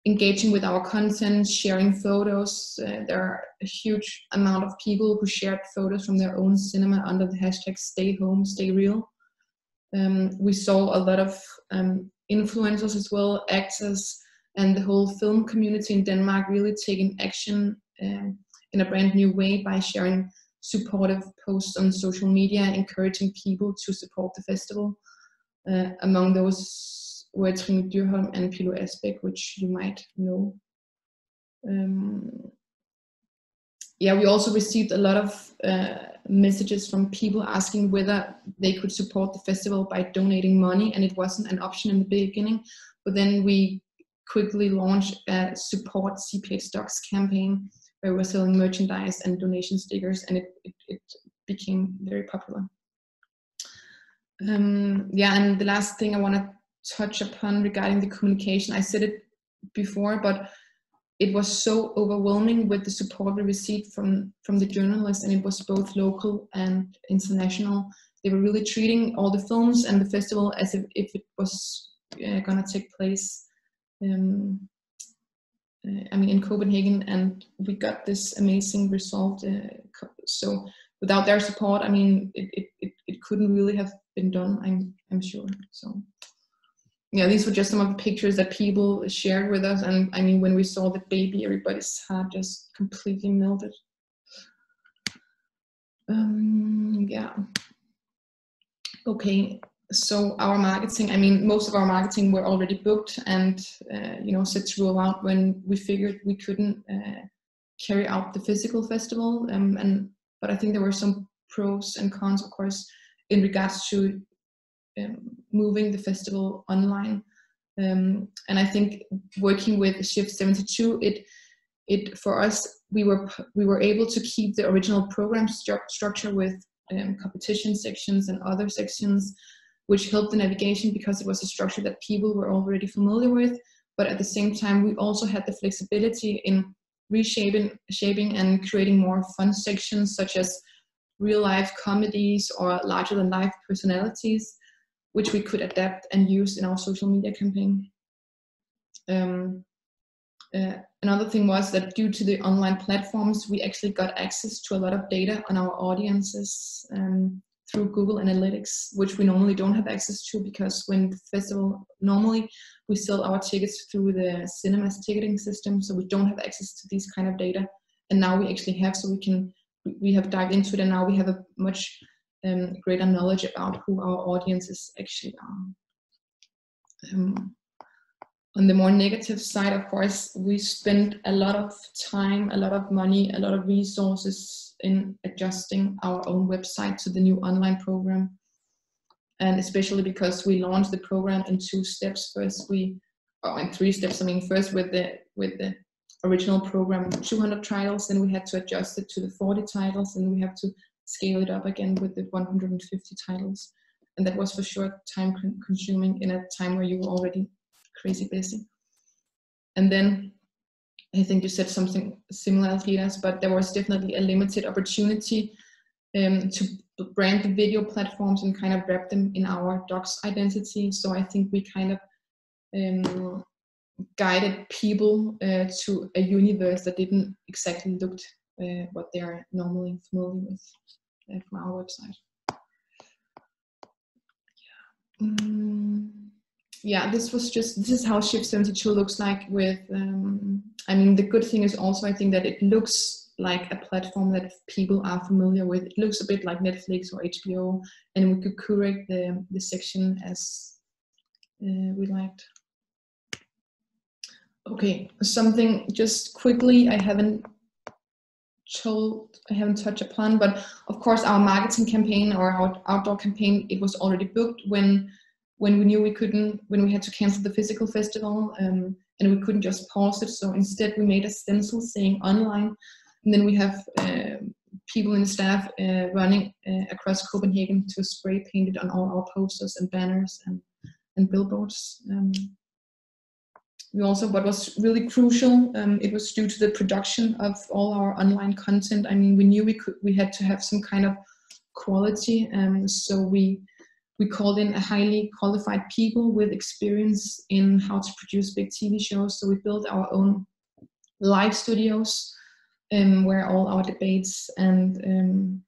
engaging with our content, sharing photos. There are a huge amount of people who shared photos from their own cinema under the hashtag Stay Home, Stay Real. We saw a lot of influencers as well, actors, and the whole film community in Denmark really taking action in a brand new way by sharing supportive posts on social media, encouraging people to support the festival. Among those were Trine Dyrholm and Pilo Asbæk, which you might know. Yeah, we also received a lot of messages from people asking whether they could support the festival by donating money, and it wasn't an option in the beginning. But then we quickly launched a support CPH Stocks campaign, where we were selling merchandise and donation stickers, and it became very popular. Yeah, and the last thing I want to touch upon regarding the communication, I said it before, but it was so overwhelming with the support we received from the journalists, and it was both local and international. They were really treating all the films and the festival as if it was gonna take place I mean, in Copenhagen, and we got this amazing result. So without their support, I mean, it couldn't really have been done, I'm sure. So yeah, these were just some of the pictures that people shared with us, and I mean, when we saw the baby, everybody's heart just completely melted. Yeah. Okay. So our marketing, I mean, most of our marketing were already booked and, you know, set to roll out when we figured we couldn't carry out the physical festival. But I think there were some pros and cons, of course, in regards to moving the festival online. And I think working with Shift 72, it for us we were able to keep the original program structure with competition sections and other sections, which helped the navigation because it was a structure that people were already familiar with. But at the same time, we also had the flexibility in shaping and creating more fun sections, such as real-life comedies or larger-than-life personalities, which we could adapt and use in our social media campaign. Another thing was that due to the online platforms, we actually got access to a lot of data on our audiences through Google Analytics, which we normally don't have access to, because when the festival, normally we sell our tickets through the cinema's ticketing system, so we don't have access to these kind of data. And now we actually have, so we have dived into it, and now we have a much greater knowledge about who our audiences actually are. On the more negative side, of course, we spent a lot of time, a lot of money, a lot of resources in adjusting our own website to the new online program. And especially because we launched the program in 2 steps. First, in 3 steps. I mean, first with the original program, 200 titles, and we had to adjust it to the 40 titles, and we have to scale it up again with the 150 titles. And that was for sure time consuming in a time where you were already crazy busy. And then I think you said something similar, Algirdas, but there was definitely a limited opportunity to brand the video platforms and kind of wrap them in our docs identity. So I think we kind of guided people to a universe that didn't exactly look what they are normally familiar with from our website. Yeah, this is how Shift 72 looks like with, I mean, the good thing is also, I think that it looks like a platform that people are familiar with. It looks a bit like Netflix or HBO, and we could curate the section as we liked. Okay, something just quickly I haven't touched upon, but of course our marketing campaign or our outdoor campaign, it was already booked when we knew when we had to cancel the physical festival, and we couldn't just pause it. So instead we made a stencil saying online, and then we have people in the staff running across Copenhagen to spray paint it on all our posters and banners and billboards. We also, what was really crucial, it was due to the production of all our online content. I mean, we knew we had to have some kind of quality, so we called in a highly qualified people with experience in how to produce big TV shows. So we built our own live studios where all our debates and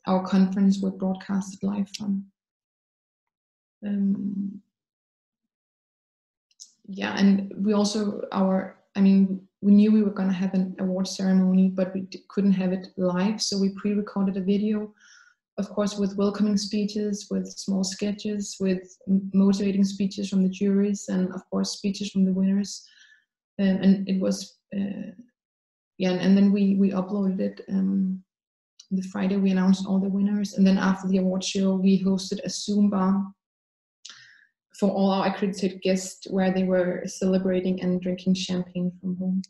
our conference were broadcasted live from. Yeah, and we also, we knew we were going to have an award ceremony, but we couldn't have it live. So we pre-recorded a video, of course, with welcoming speeches, with small sketches, with motivating speeches from the juries, and of course, speeches from the winners. And it was, yeah, and then we uploaded it. The Friday we announced all the winners, and then after the award show, we hosted a Zoom bar for all our accredited guests where they were celebrating and drinking champagne from home.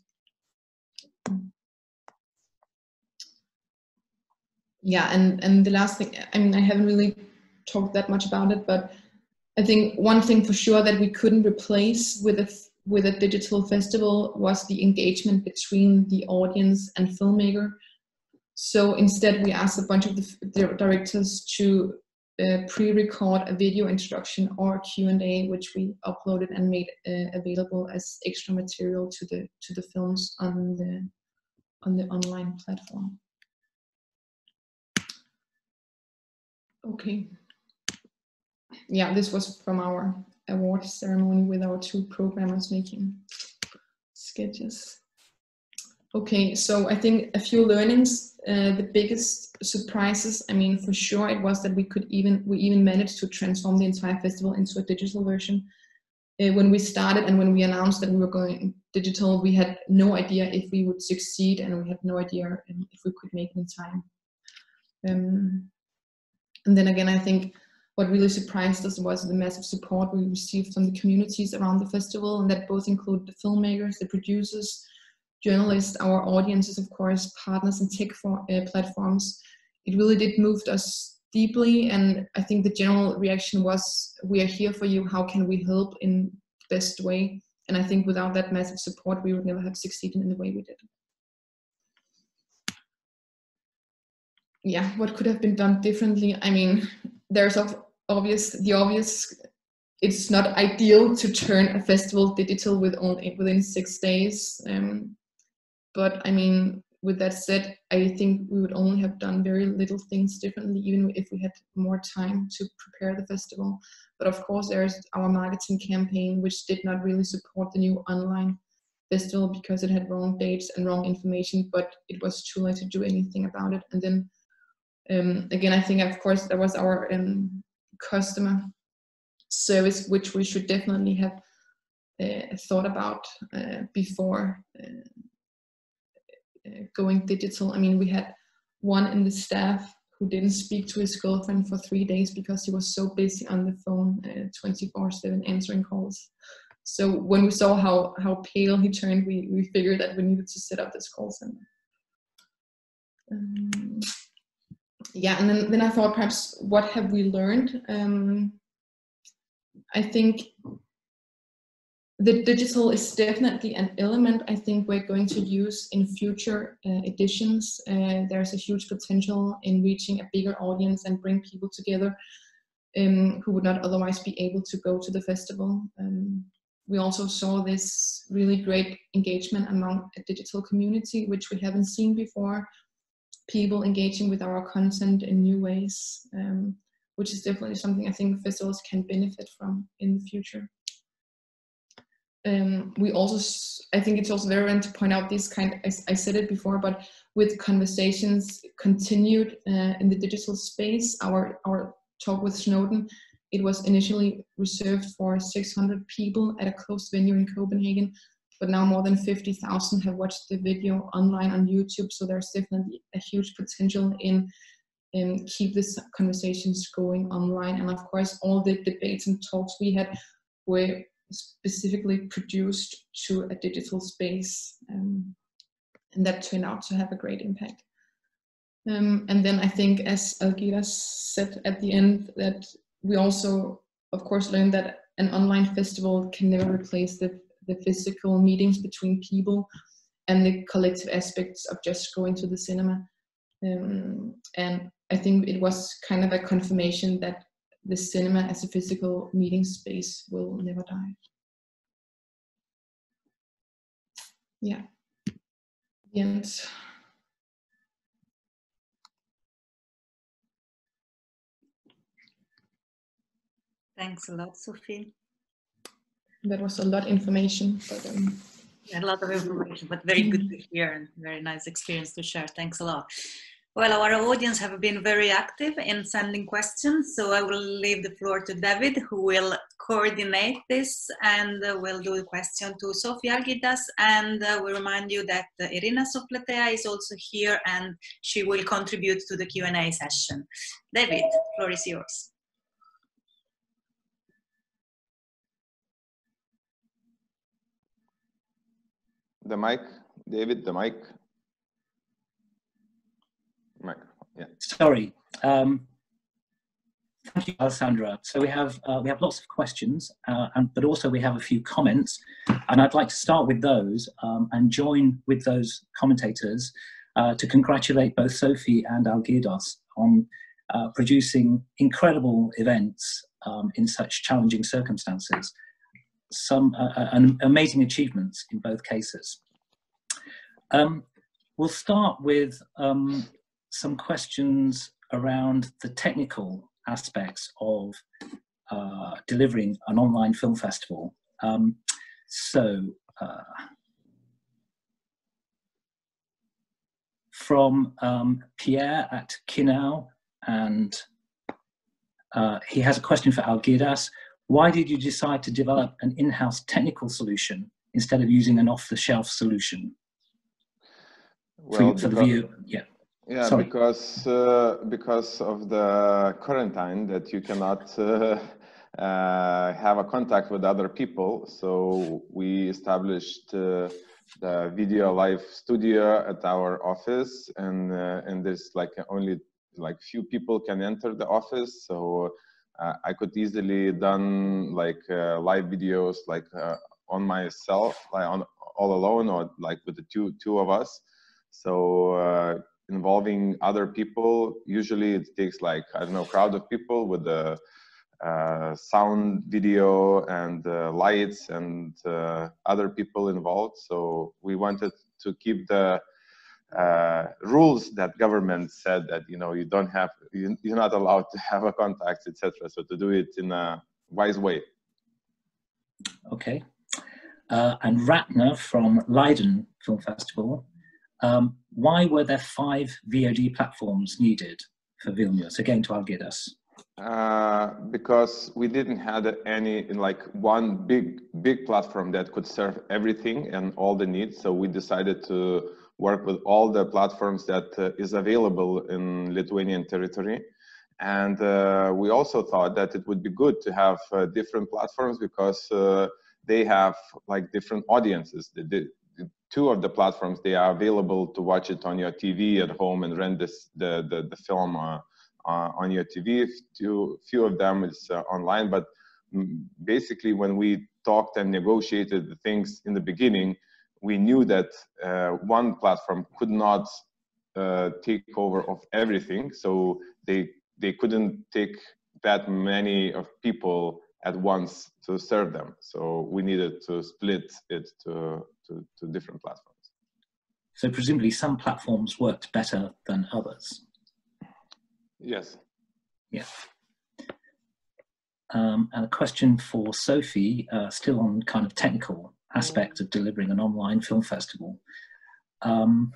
Yeah, and the last thing, I mean, I haven't really talked that much about it, but I think one thing for sure that we couldn't replace with a digital festival was the engagement between the audience and filmmaker. So instead we asked a bunch of the directors to pre-record a video introduction or a Q&A, which we uploaded and made available as extra material to the films on the online platform. Okay. Yeah, this was from our award ceremony with our 2 programmers making sketches. Okay, so I think a few learnings. The biggest surprises, I mean, for sure, it was that we even managed to transform the entire festival into a digital version. When we started and when we announced that we were going digital, we had no idea if we would succeed, and we had no idea if we could make it in time. And then again, I think what really surprised us was the massive support we received from the communities around the festival, and that both include the filmmakers, the producers, journalists, our audiences, of course, partners and tech platforms, it really did move us deeply. And I think the general reaction was, we are here for you, how can we help in the best way? And I think without that massive support, we would never have succeeded in the way we did. Yeah, what could have been done differently? I mean, there's the obvious, it's not ideal to turn a festival digital within 6 days. But I mean, with that said, I think we would only have done very little things differently, even if we had more time to prepare the festival. But of course, there's our marketing campaign, which did not really support the new online festival because it had wrong dates and wrong information, but it was too late to do anything about it. And then again, I think, of course, there was our customer service, which we should definitely have thought about before going digital. I mean, we had one in the staff who didn't speak to his girlfriend for 3 days because he was so busy on the phone 24/7 answering calls. So when we saw how pale he turned, we figured that we needed to set up this call center. Yeah, and then I thought, perhaps, what have we learned? I think the digital is definitely an element I think we're going to use in future editions. There's a huge potential in reaching a bigger audience and bring people together who would not otherwise be able to go to the festival. We also saw this really great engagement among a digital community, which we haven't seen before. People engaging with our content in new ways, which is definitely something I think festivals can benefit from in the future. I think it's also very important to point out this kind, I said it before, but with conversations continued in the digital space, our talk with Snowden, it was initially reserved for 600 people at a closed venue in Copenhagen, but now more than 50,000 have watched the video online on YouTube. So there's definitely a huge potential in keep these conversations going online. And of course, all the debates and talks we had were specifically produced to a digital space, and that turned out to have a great impact. And then I think, as Algirdas said at the end, that we also, of course, learned that an online festival can never replace the physical meetings between people and the collective aspects of just going to the cinema. And I think it was kind of a confirmation that the cinema as a physical meeting space will never die. Yeah. The end. Thanks a lot, Sofie. That was a lot of information, but a lot of information, but very good to hear and very nice experience to share. Thanks a lot. Well, our audience have been very active in sending questions, so I will leave the floor to David, who will coordinate this and will do a question to Sofie Algirdas. And we remind you that Irina Sopletea is also here and she will contribute to the Q&A session. David, the floor is yours. The mic, David, the mic. Yeah. Sorry. Thank you, Alessandra. So we have lots of questions, but also we have a few comments, and I'd like to start with those and join with those commentators to congratulate both Sofie and Algirdas on producing incredible events in such challenging circumstances. Some amazing achievements in both cases. We'll start with some questions around the technical aspects of delivering an online film festival. From Pierre at Kino, and he has a question for Algirdas. Why did you decide to develop an in-house technical solution instead of using an off-the-shelf solution? Well, for the view, yeah. Yeah, sorry. because of the quarantine, that you cannot have a contact with other people. So we established the video live studio at our office, and there's like only like few people can enter the office, so I could easily done like live videos like on myself, like on all alone, or like with the two of us. So involving other people, usually it takes like, I don't know, crowd of people with the sound, video, and lights, and other people involved. So we wanted to keep the rules that government said that, you know, you don't have, you're not allowed to have a contact, etc. So to do it in a wise way. Okay. And Ratner from Leiden Film Festival. Why were there 5 VOD platforms needed for Vilnius? Again, to Algirdas. Because we didn't have any like one big platform that could serve everything and all the needs. So we decided to work with all the platforms that is available in Lithuanian territory. And we also thought that it would be good to have different platforms, because they have like different audiences. The 2 of the platforms, they are available to watch it on your TV at home and rent the film on your TV. Few of them is online, but basically when we talked and negotiated the things in the beginning, we knew that one platform could not take over of everything, so they couldn't take that many of people at once to serve them. So we needed to split it to different platforms. So presumably some platforms worked better than others. Yes. Yeah. And a question for Sofie, still on kind of technical aspect of delivering an online film festival. From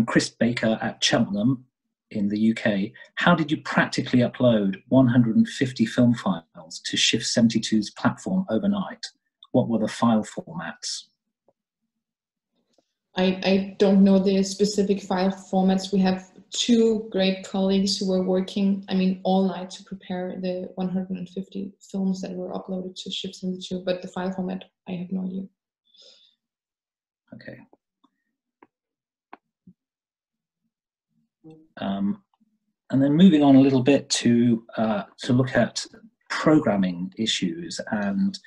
Chris Baker at Cheltenham in the UK, how did you practically upload 150 film files to Shift 72's platform overnight? What were the file formats? I don't know the specific file formats. We have 2 great colleagues who were working, I mean, all night to prepare the 150 films that were uploaded to Shift 72, but the file format, I have no idea. Okay. And then moving on a little bit to look at programming issues and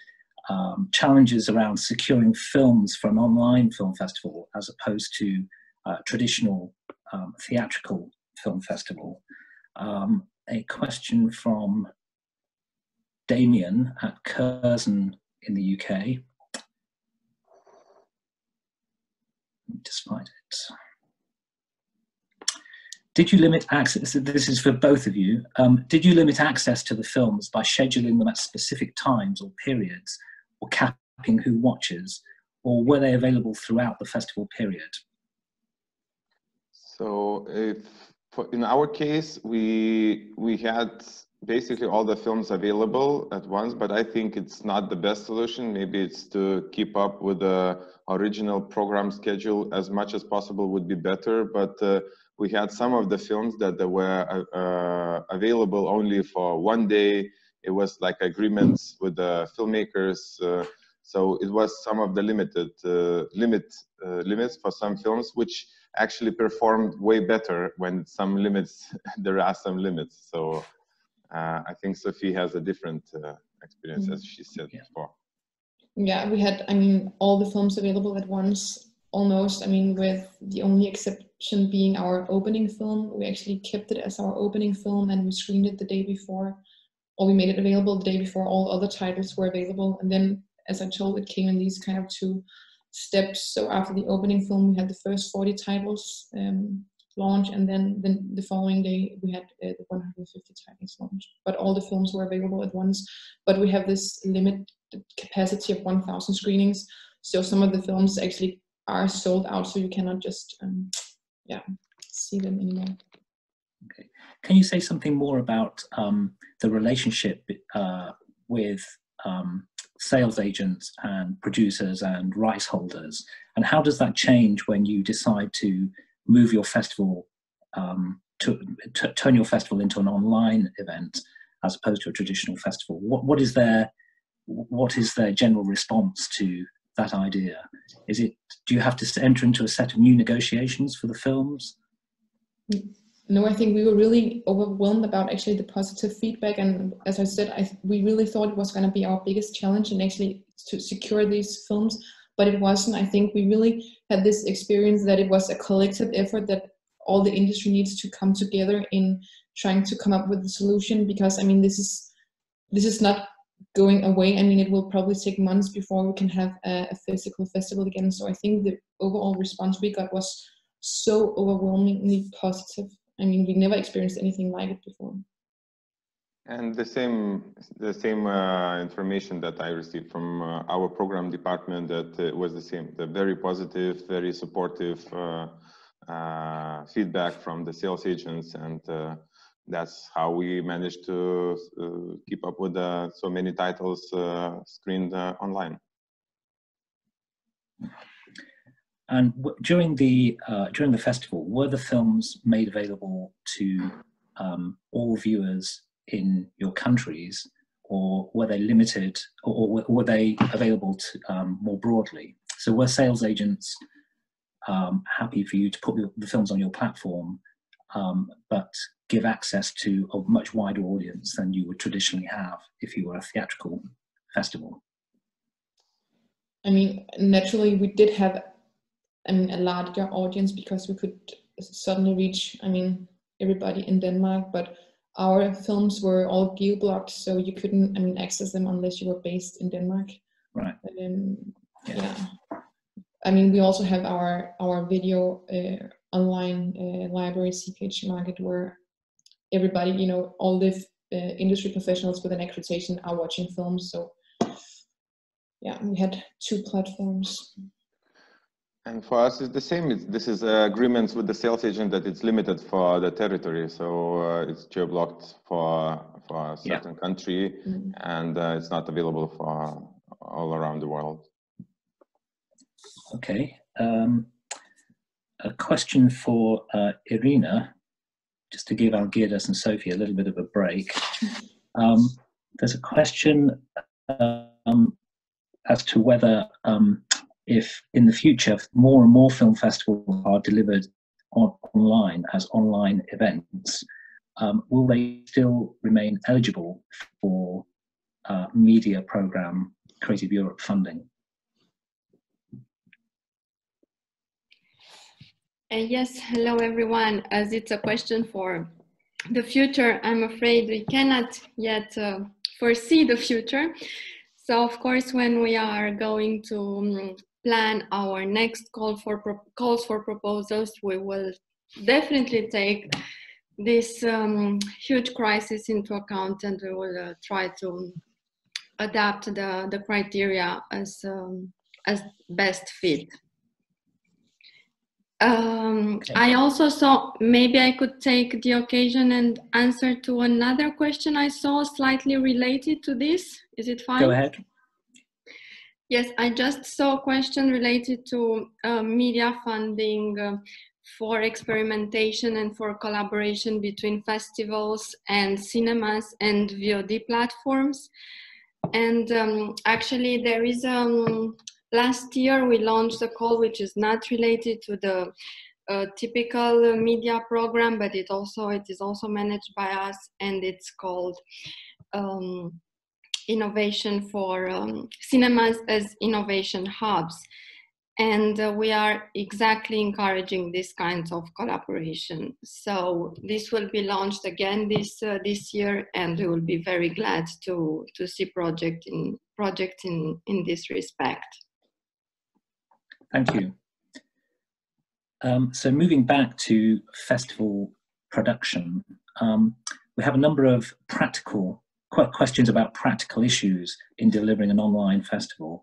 challenges around securing films for an online film festival as opposed to traditional theatrical film festival. A question from Damien at Curzon in the UK. Let me just find it. Did you limit access, this is for both of you, did you limit access to the films by scheduling them at specific times or periods, or capping who watches, or were they available throughout the festival period? So in our case, we had basically all the films available at once, but I think it's not the best solution. Maybe it's to keep up with the original program schedule as much as possible would be better, but we had some of the films that were available only for one day. It was like agreements with the filmmakers. So it was some of the limits for some films, which actually performed way better when some limits, there are some limits. So I think Sofie has a different experience, as she said before. Yeah, we had, I mean, all the films available at once, almost. I mean, with the only exception being our opening film. We actually kept it as our opening film and we screened it the day before, or we made it available the day before all other titles were available. And then, as I told, it came in these kind of 2 steps. So after the opening film, we had the first 40 titles launch, and then the following day we had the 150 titles launch. But all the films were available at once. But we have this limited capacity of 1,000 screenings. So some of the films actually are sold out, so you cannot just see them anymore. Okay. Can you say something more about the relationship with sales agents and producers and rights holders, and how does that change when you decide to move your festival, to turn your festival into an online event as opposed to a traditional festival? What is their general response to that idea? Do you have to enter into a set of new negotiations for the films? No, I think we were really overwhelmed about actually the positive feedback, and as I said, we really thought it was going to be our biggest challenge, and actually to secure these films, but it wasn't. I think we really had this experience that it was a collective effort, that all the industry needs to come together in trying to come up with a solution, because I mean this is not going away. I mean, it will probably take months before we can have a physical festival again. So I think the overall response we got was so overwhelmingly positive. I mean, we never experienced anything like it before. And the same information that I received from our program department, that it was the same, the very positive, very supportive feedback from the sales agents, and that's how we managed to keep up with so many titles screened online. And during the festival, were the films made available to all viewers in your countries, or were they limited, or were they available to, more broadly? So were sales agents happy for you to put the films on your platform, but give access to a much wider audience than you would traditionally have if you were a theatrical festival? I mean, naturally, we did have a larger audience because we could suddenly reach, I mean, everybody in Denmark, but our films were all geo-blocked, so you couldn't, I mean, access them unless you were based in Denmark. Right. Yeah. I mean, we also have our video online library, CPH Market, where everybody, you know, all the industry professionals with an accreditation are watching films. So yeah, we had 2 platforms. And for us, it's the same. This is agreements with the sales agent that it's limited for the territory. So it's geo-blocked for a certain country, and it's not available for all around the world. Okay. A question for Irina, just to give Algirdas and Sofie a little bit of a break. There's a question as to whether if in the future more and more film festivals are delivered online as online events, will they still remain eligible for media program Creative Europe funding? Yes, hello everyone. As it's a question for the future, I'm afraid we cannot yet foresee the future. So of course, when we are going to plan our next calls for proposals, we will definitely take this huge crisis into account, and we will try to adapt the criteria as best fit. I also saw, maybe I could take the occasion and answer to another question I saw slightly related to this. Is it fine? Go ahead. Yes, I just saw a question related to media funding for experimentation and for collaboration between festivals and cinemas and VOD platforms. And actually there is last year we launched a call which is not related to the typical media program, but it is also managed by us, and it's called Innovation for Cinemas as Innovation Hubs. And we are exactly encouraging this kind of collaboration. So this will be launched again this year, and we will be very glad to see projects in this respect. Thank you. So moving back to festival production, we have a number of questions about practical issues in delivering an online festival.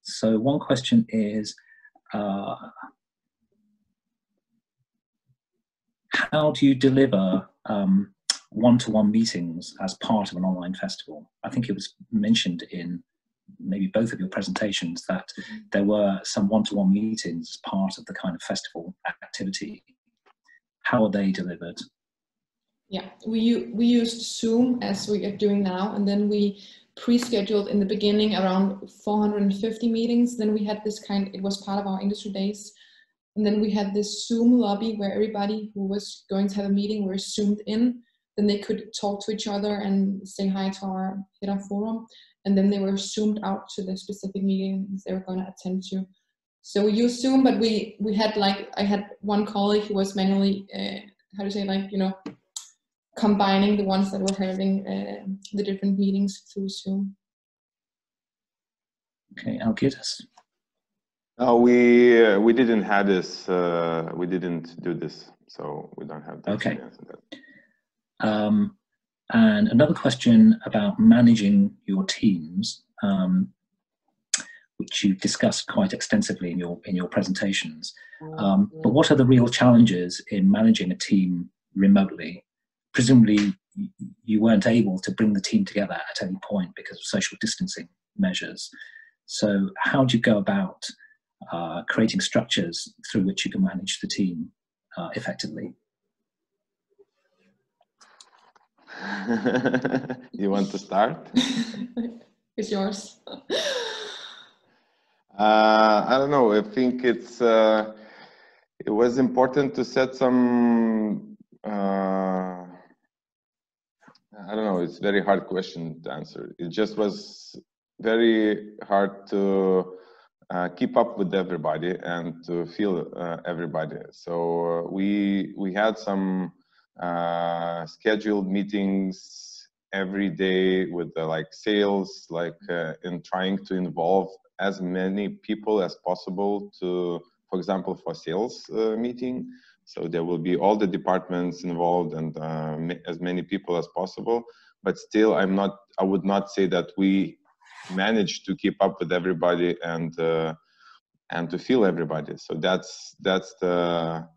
So one question is, how do you deliver one-to-one meetings as part of an online festival? I think it was mentioned in maybe both of your presentations that there were some one-to-one meetings as part of the kind of festival activity. How are they delivered? Yeah, we used Zoom as we are doing now, and then we pre-scheduled in the beginning around 450 meetings. Then we had this it was part of our industry days. And then we had this Zoom lobby where everybody who was going to have a meeting were zoomed in. Then they could talk to each other and say hi to our head of forum. And then they were zoomed out to the specific meetings they were going to attend to. So we used Zoom, but we had I had one colleague who was manually, combining the ones that were having the different meetings through Zoom. Okay, Algirdas. No, we didn't have this. We didn't do this, so we don't have the experience in that. And another question about managing your teams, which you discussed quite extensively in your presentations. But what are the real challenges in managing a team remotely? Presumably, you weren't able to bring the team together at any point because of social distancing measures. So how do you go about creating structures through which you can manage the team effectively? You want to start? It's yours. I don't know. I think it was important to set some. I don't know. It's a very hard question to answer. It just was very hard to keep up with everybody and to feel everybody. So we had some scheduled meetings every day with sales, in trying to involve as many people as possible to, for example, for sales meeting. So there will be all the departments involved and as many people as possible. But still, I would not say that we managed to keep up with everybody and to feel everybody. So that's the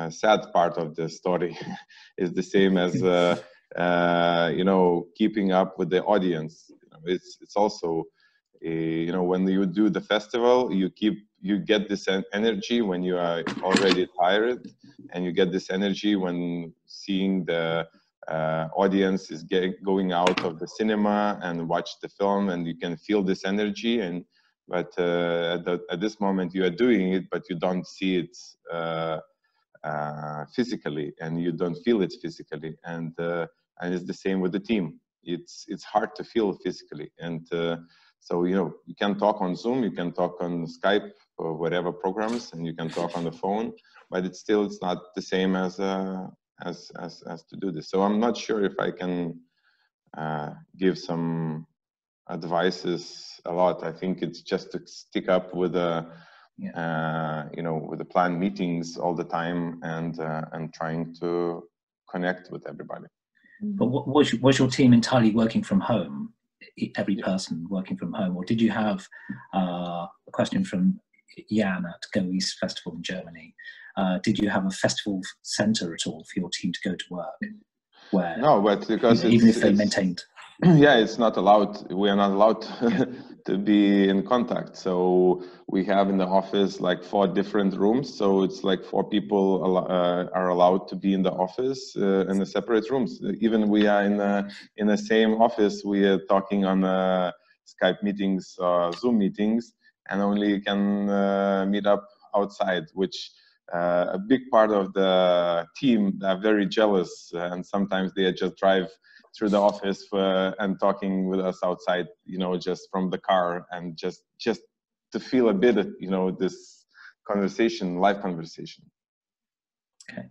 sad part of the story. Is the same as keeping up with the audience. It's also when you do the festival, you get this energy when you are already tired, and you get this energy when seeing the audience is going out of the cinema and watch the film, and you can feel this energy. But at this moment you are doing it, but you don't see it physically, and you don't feel it physically, and it's the same with the team. It's hard to feel physically, and so you can talk on Zoom, you can talk on Skype or whatever programs, and you can talk on the phone, but it's not the same as to do this. So I'm not sure if I can give some advices a lot. I think it's just to stick up with with the planned meetings all the time and trying to connect with everybody. But was your team entirely working from home? Every person working from home, or did you have a question from Jan at Go East Festival in Germany? Did you have a festival center at all for your team to go to work? Where no, but because even if they maintained. Yeah, it's not allowed. We are not allowed to be in contact. So we have in the office 4 different rooms. So it's 4 people are allowed to be in the office in the separate rooms. Even we are in the same office. We are talking on Skype meetings, Zoom meetings, and only can meet up outside. Which a big part of the team are very jealous, and sometimes they just drive through the office and talking with us outside, just from the car, and just to feel a bit of, this conversation, live conversation. Okay.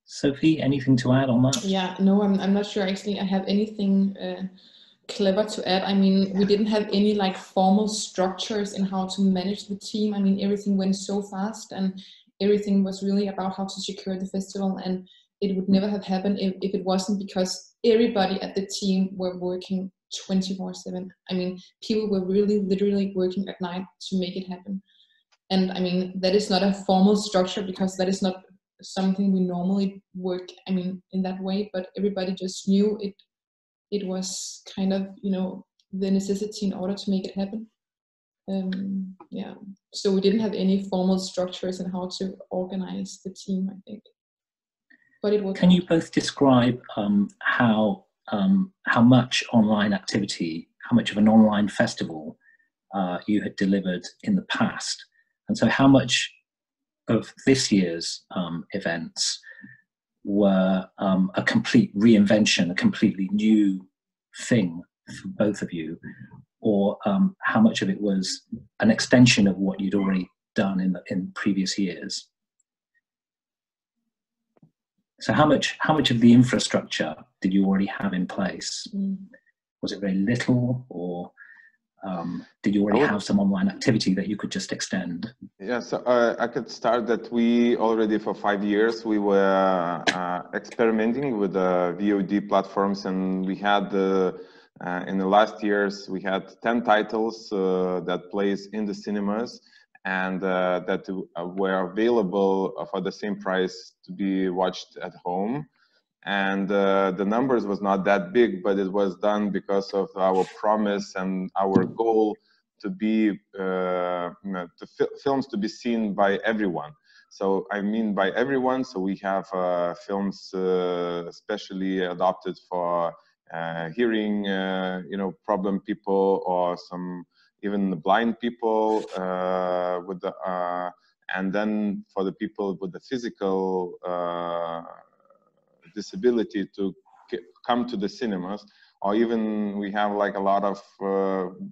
Sofie, anything to add on that? Yeah, no, I'm not sure actually I have anything clever to add. I mean, we didn't have any formal structures in how to manage the team. I mean, everything went so fast, and everything was really about how to secure the festival, and it would never have happened if it wasn't because everybody at the team were working 24/7. I mean, people were really literally working at night to make it happen. And I mean, that is not a formal structure because that is not something we normally work, I mean, in that way, but everybody just knew it was kind of, the necessity in order to make it happen. Yeah, so we didn't have any formal structures in how to organize the team, I think. But it was. Can you both describe how much online activity much of an online festival you had delivered in the past, and so how much of this year's events were a complete reinvention, a completely new thing for both of you, or how much of it was an extension of what you'd already done in previous years. So how much of the infrastructure did you already have in place? Was it very little, or did you already have some online activity that you could just extend? Yeah, so I could start that we already for 5 years, we were experimenting with VOD platforms, and we had in the last years, we had 10 titles that plays in the cinemas, and that were available for the same price to be watched at home. And the numbers was not that big, but it was done because of our promise and our goal to be films to be seen by everyone. So I mean by everyone. So we have films especially adopted for hearing, problem people, or some even the blind people with the and then for the people with the physical disability to come to the cinemas. Or even we have like a lot of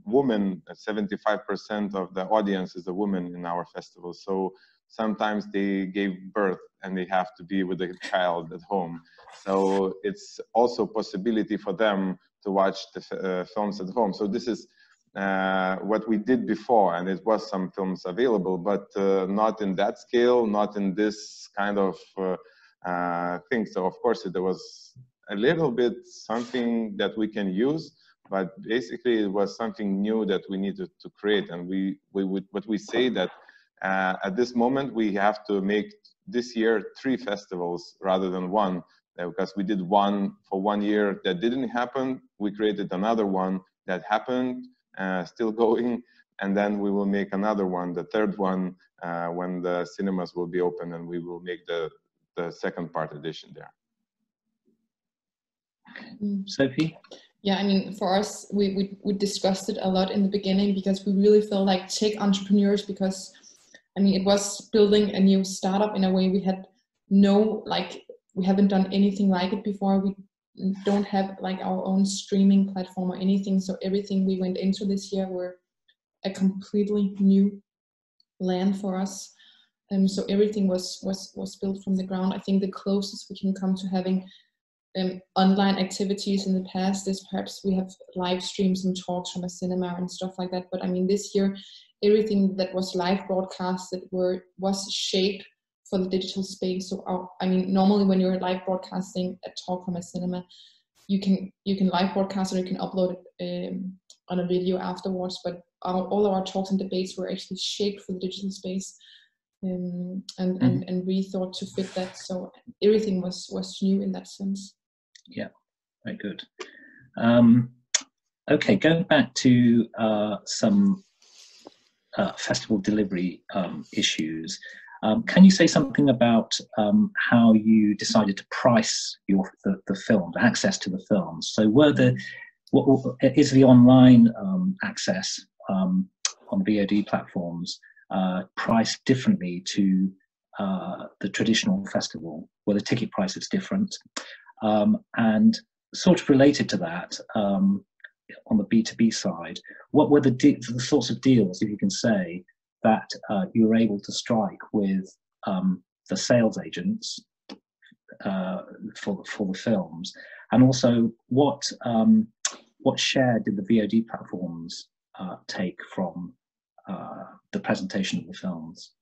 women, 75% of the audience is a woman in our festival. So sometimes they gave birth and they have to be with a child at home. So it's also a possibility for them to watch the films at home. So this is what we did before, and it was some films available, but not in that scale, not in this kind of thing. So of course there was a little bit something that we can use, but basically it was something new that we needed to create. And we would, what we say that at this moment we have to make this year 3 festivals rather than 1, because we did one for 1 year that didn't happen. We created another one that happened, still going, and then we will make another one, the 3rd one, when the cinemas will be open, and we will make the second part edition there. Sofie? Yeah, I mean, for us, we discussed it a lot in the beginning, because we really felt like tech entrepreneurs, because I mean, it was building a new startup in a way. We had we haven't done anything like it before. We don't have like our own streaming platform or anything. So everything we went into this year were a completely new land for us. So everything was built from the ground. I think the closest we can come to having online activities in the past is perhaps we have live streams and talks from a cinema and stuff like that. But I mean, this year, everything that was live broadcasted was shaped for the digital space. So I mean, normally when you're live broadcasting a talk from a cinema, you can live broadcast or you can upload it on a video afterwards. But all of our talks and debates were actually shaped for the digital space. And we thought to fit that, so everything was new in that sense. Yeah, very good. Okay, going back to some festival delivery issues, can you say something about how you decided to price the films, access to the films? So is the online access on VOD platforms priced differently to the traditional festival, where the ticket price is different? And sort of related to that, on the B2B side, what were the sorts of deals, if you can say, that you were able to strike with the sales agents for the films? And also, what share did the VOD platforms take from the presentation of the films?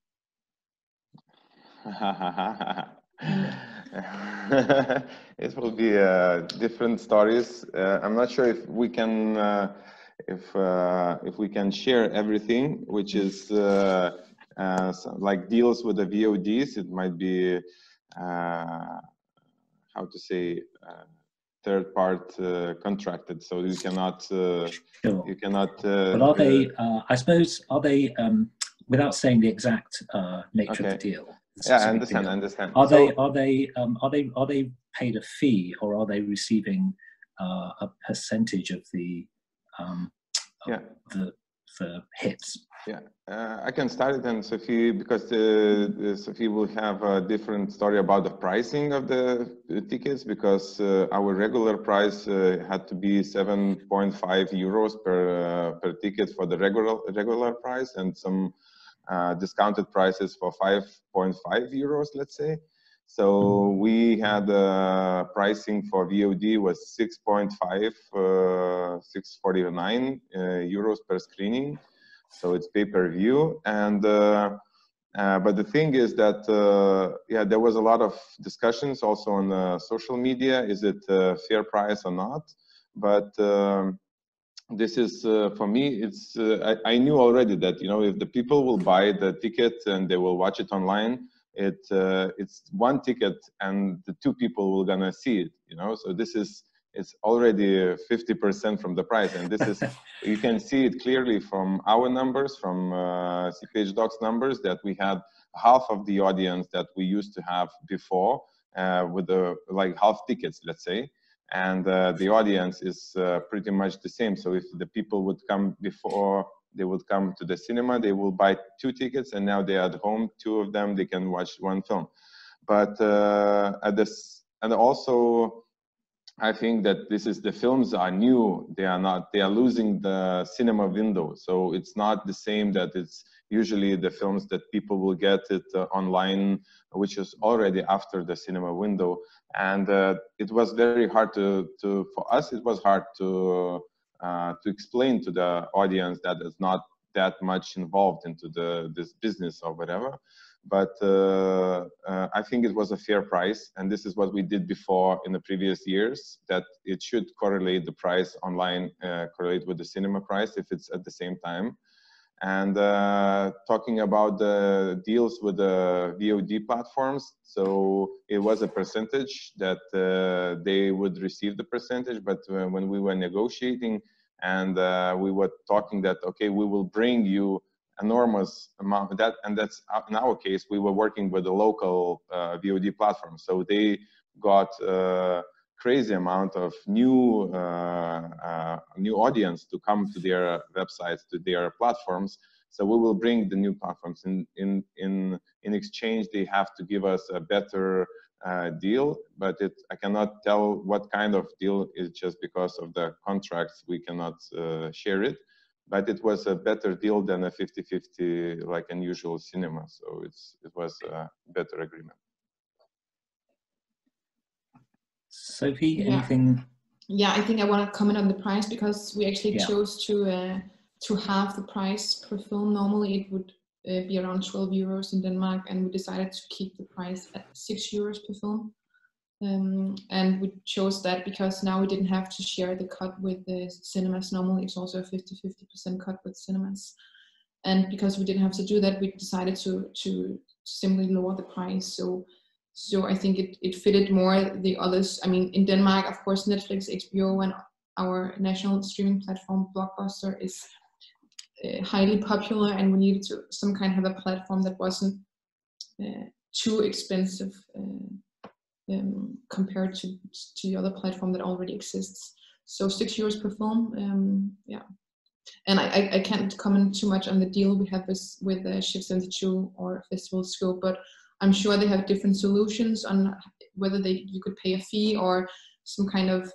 It will be different stories. I'm not sure if we can if we can share everything, which is like deals with the VODs. It might be how to say third part contracted, so you cannot Sure. you cannot but are they I suppose, are they without saying the exact nature of the deal? Yeah, I understand. Are they paid a fee, or are they receiving a percentage of the the hits? Yeah, I can start it, and Sofie, because Sofie will have a different story about the pricing of the tickets, because our regular price had to be 7.5 euros per ticket for the regular price, and some discounted prices for 5.5 euros, let's say. So we had pricing for VOD was 6.5, 649 euros per screening. So it's pay-per-view, and but the thing is that yeah, there was a lot of discussions also on social media. Is it a fair price or not? But this is for me. It's I knew already that, you know, if the people will buy the ticket and they will watch it online, it's one ticket and the two people will gonna see it. You know, so this is. It's already 50% from the price, and this is you can see it clearly from our numbers, from CPH Docs numbers, that we had half of the audience that we used to have before with the like half tickets, let's say, and the audience is pretty much the same. So if the people would come before, they would come to the cinema, they will buy 2 tickets, and now they're at home, 2 of them, they can watch 1 film. But at this, and also, I think that this is the films are new. They are not. They are losing the cinema window. So it's not the same that it's usually the films that people will get it online, which is already after the cinema window. And it was very hard for us. It was hard to explain to the audience that it's not that much involved into this business or whatever. But I think it was a fair price, and this is what we did before in the previous years, that it should correlate the price online, correlate with the cinema price if it's at the same time. And talking about the deals with the VOD platforms, so it was a percentage that they would receive the percentage, but when we were negotiating and we were talking that, okay, we will bring you enormous amount of that, and that's in our case we were working with a local VOD platform, so they got crazy amount of new audience to come to their websites, to their platforms. So we will bring the new platforms. In exchange, they have to give us a better deal, but I cannot tell what kind of deal. Is just because of the contracts we cannot share it. But it was a better deal than a 50-50 like unusual cinema. So it was a better agreement. Sofie, anything? Yeah, I think I want to comment on the price, because we actually chose to halve the price per film. Normally it would be around 12 euros in Denmark, and we decided to keep the price at 6 euros per film. And we chose that because now we didn't have to share the cut with the cinemas. Normally it's also a 50-50% cut with cinemas. And because we didn't have to do that, we decided to simply lower the price. So I think it fitted more the others. I mean, in Denmark, of course, Netflix, HBO, and our national streaming platform, Blockbuster, is highly popular, and we needed to some kind of have a platform that wasn't too expensive compared to the other platform that already exists. So 6 euros per film, yeah. And I can't comment too much on the deal we have with Shift 72 or Festival Scope, but I'm sure they have different solutions on whether you could pay a fee or some kind of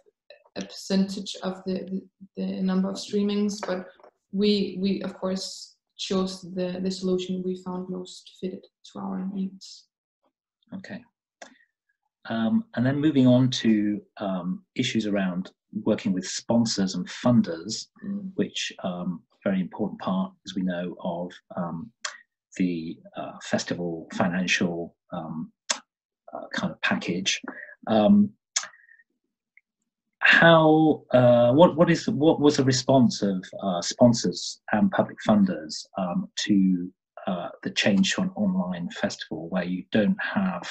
a percentage of the number of streamings. But we of course chose the solution we found most fitted to our needs. Okay. And then moving on to issues around working with sponsors and funders, which very important part, as we know, of the festival financial kind of package. What was the response of sponsors and public funders to the change to an online festival where you don't have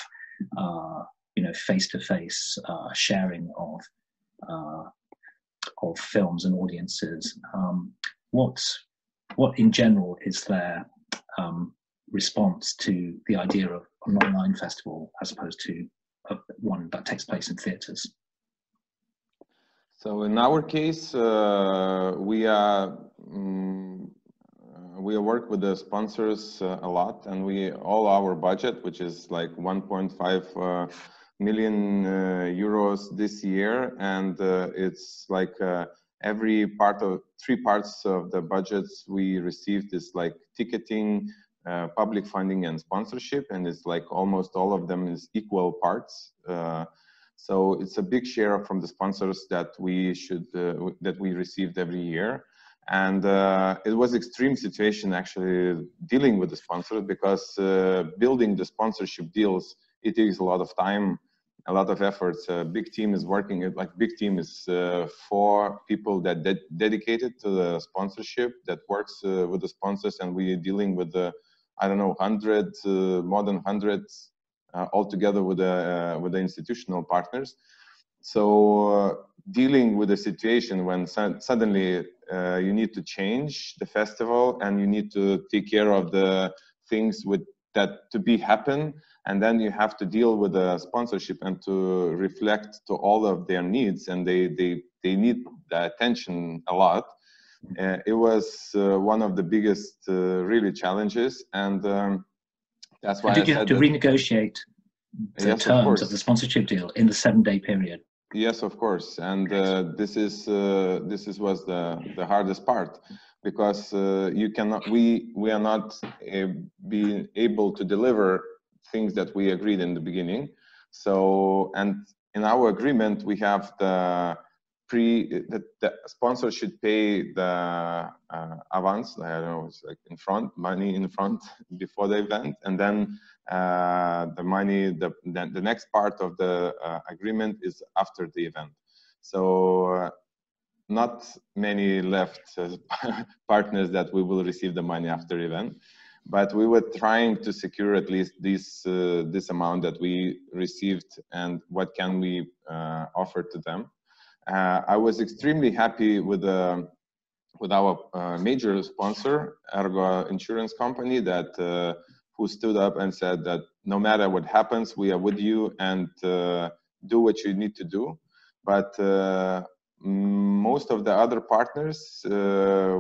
face-to-face sharing of films and audiences? What in general is their response to the idea of an online festival as opposed to one that takes place in theatres? So in our case, we work with the sponsors a lot, and all our budget, which is like 1.5 million euros this year, and it's like every part of 3 parts of the budgets we received is like ticketing, public funding, and sponsorship, and it's like almost all of them is equal parts. So it's a big share from the sponsors that we received every year. And it was extreme situation actually dealing with the sponsors, because building the sponsorship deals, it takes a lot of time, a lot of efforts. A big team is working, like big team is 4 people that dedicated to the sponsorship that works with the sponsors, and we're dealing with the, I don't know, 100, more than 100 altogether with the institutional partners. So dealing with a situation when suddenly you need to change the festival, and you need to take care of the things with that to be happen, and then you have to deal with the sponsorship and to reflect to all of their needs, and they need the attention a lot. It was one of the biggest really challenges, and that's why did you have to renegotiate the terms of the sponsorship deal in the 7-day period? Yes, of course, and this was the hardest part, because you cannot, we are not being able to deliver things that we agreed in the beginning. So, and in our agreement, we have the sponsor should pay the avance, I don't know, it's like money in front before the event, and then the money, the next part of the agreement is after the event. So not many left partners that we will receive the money after event, but we were trying to secure at least this amount that we received, and what can we offer to them. I was extremely happy with our major sponsor, Ergo Insurance Company, that who stood up and said that no matter what happens, we are with you, and do what you need to do. But most of the other partners,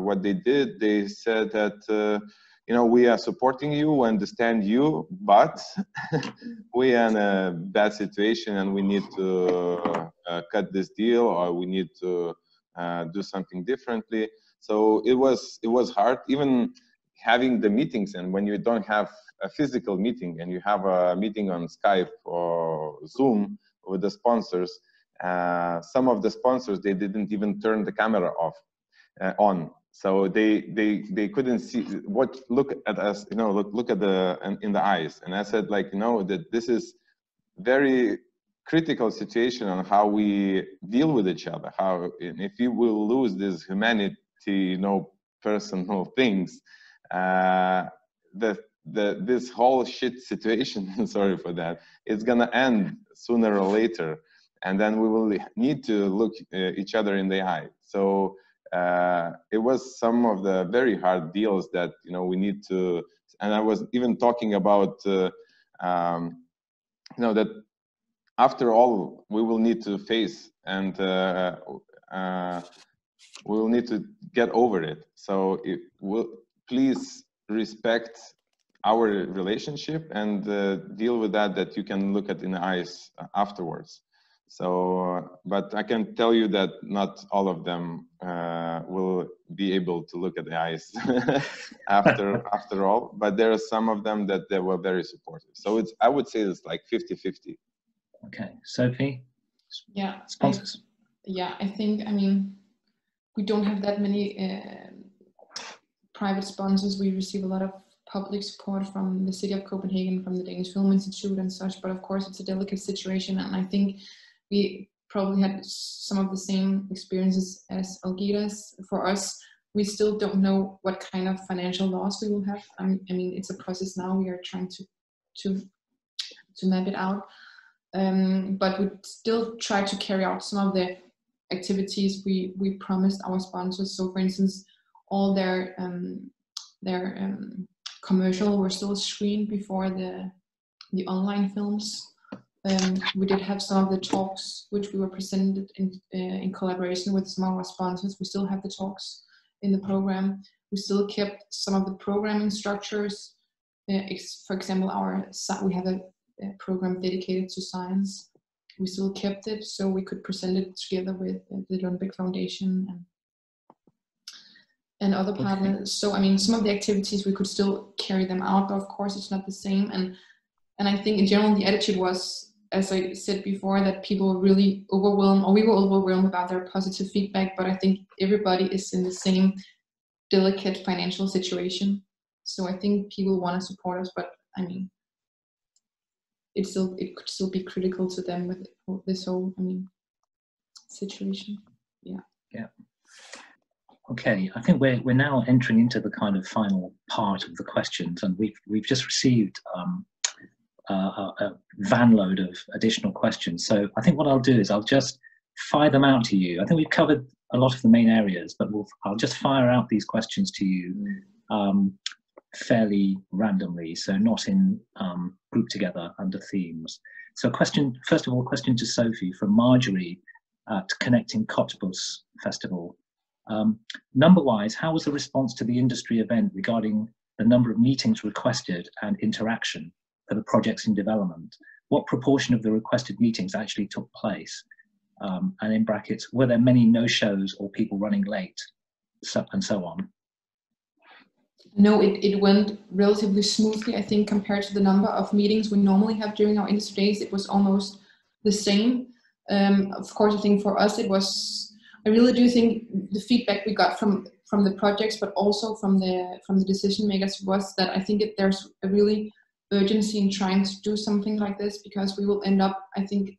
what they did, they said that you know, we are supporting you, we understand you, but we are in a bad situation, and we need to cut this deal, or we need to do something differently. So it was hard, even having the meetings, and when you don't have a physical meeting and you have a meeting on Skype or Zoom with the sponsors, some of the sponsors, they didn't even turn the camera on. So they couldn't see look at us, you know, look at in the eyes. And I said, like, you know, that this is very critical situation on how we deal with each other. How, if you will lose this humanity, you know, personal things, this whole shit situation, sorry for that, it's gonna end sooner or later, and then we will need to look each other in the eye. So it was some of the very hard deals that, you know, we need to, and I was even talking about, you know, that after all, we will need to face, and we will need to get over it. So please respect our relationship, and deal with that you can look at in the eyes afterwards. So, but I can tell you that not all of them will be able to look at the eyes after all, but there are some of them that they were very supportive. So I would say it's like 50-50. Okay, Sofie? Yeah, sponsors. I think, I mean, we don't have that many private sponsors. We receive a lot of public support from the city of Copenhagen, from the Danish Film Institute and such, but of course it's a delicate situation, and I think we probably had some of the same experiences as Algirdas. For us, we still don't know what kind of financial loss we will have. I mean, it's a process now. We are trying to map it out, but we still try to carry out some of the activities we promised our sponsors. So, for instance, all their commercial were still screened before the online films. We did have some of the talks which we were presented in collaboration with some of our sponsors. We still have the talks in the program. We still kept some of the programming structures. For example, we have a program dedicated to science. We still kept it so we could present it together with the Lundbeck Foundation and other partners. So I mean, some of the activities we could still carry them out, but of course it's not the same. And I think in general the attitude was, as I said before, that people were really overwhelmed, or we were overwhelmed about their positive feedback. But I think everybody is in the same delicate financial situation. So I think people want to support us, but I mean, it could still be critical to them with this whole, situation. Yeah. Yeah. Okay, I think we're now entering into the kind of final part of the questions, and we've just received a van load of additional questions. So I think what I'll do is I'll just fire them out to you. I think we've covered a lot of the main areas, but I'll just fire out these questions to you fairly randomly, so not in grouped together under themes. So first of all, question to Sofie from Marjorie at Connecting Cottbus Festival. Number-wise, how was the response to the industry event regarding the number of meetings requested and interaction for the projects in development? What proportion of the requested meetings actually took place? And in brackets, were there many no-shows or people running late, and so on? No, it went relatively smoothly. I think compared to the number of meetings we normally have during our industry days, it was almost the same. Of course, I think for us I really do think the feedback we got from the projects, but also from the decision makers, was that I think there's a really urgency in trying to do something like this, because we will end up, I think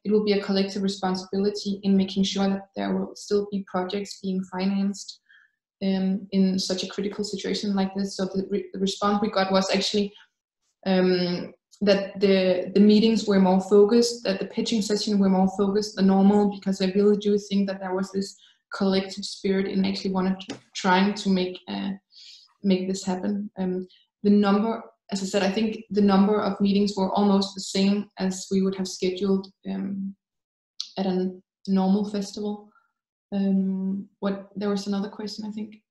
it will be a collective responsibility in making sure that there will still be projects being financed in such a critical situation like this. So the response we got was actually that the meetings were more focused, that the pitching session were more focused than normal, because I really do think that there was this collective spirit in actually trying to make this happen. The number, as I said, I think the number of meetings were almost the same as we would have scheduled at a normal festival. There was another question, I think.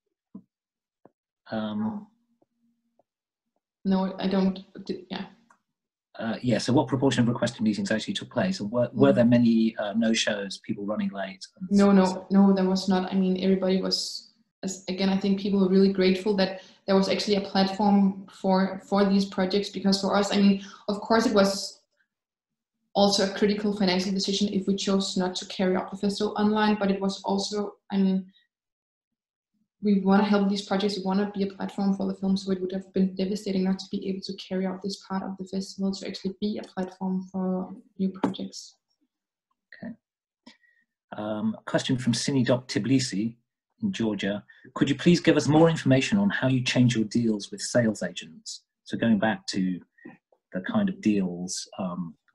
No, I don't. Yeah. Yeah. So, what proportion of requested meetings actually took place, and were there many no-shows, people running late? No, there was not. I mean, everybody was. Again, I think people were really grateful that there was actually a platform for these projects, because for us, I mean, of course, it was also a critical financial decision if we chose not to carry out the festival online, but it was also, I mean, we want to help these projects, we want to be a platform for the film, so it would have been devastating not to be able to carry out this part of the festival, to actually be a platform for new projects. Okay. A question from Sinidop Tbilisi in Georgia. Could you please give us more information on how you change your deals with sales agents? So going back to the kind of deals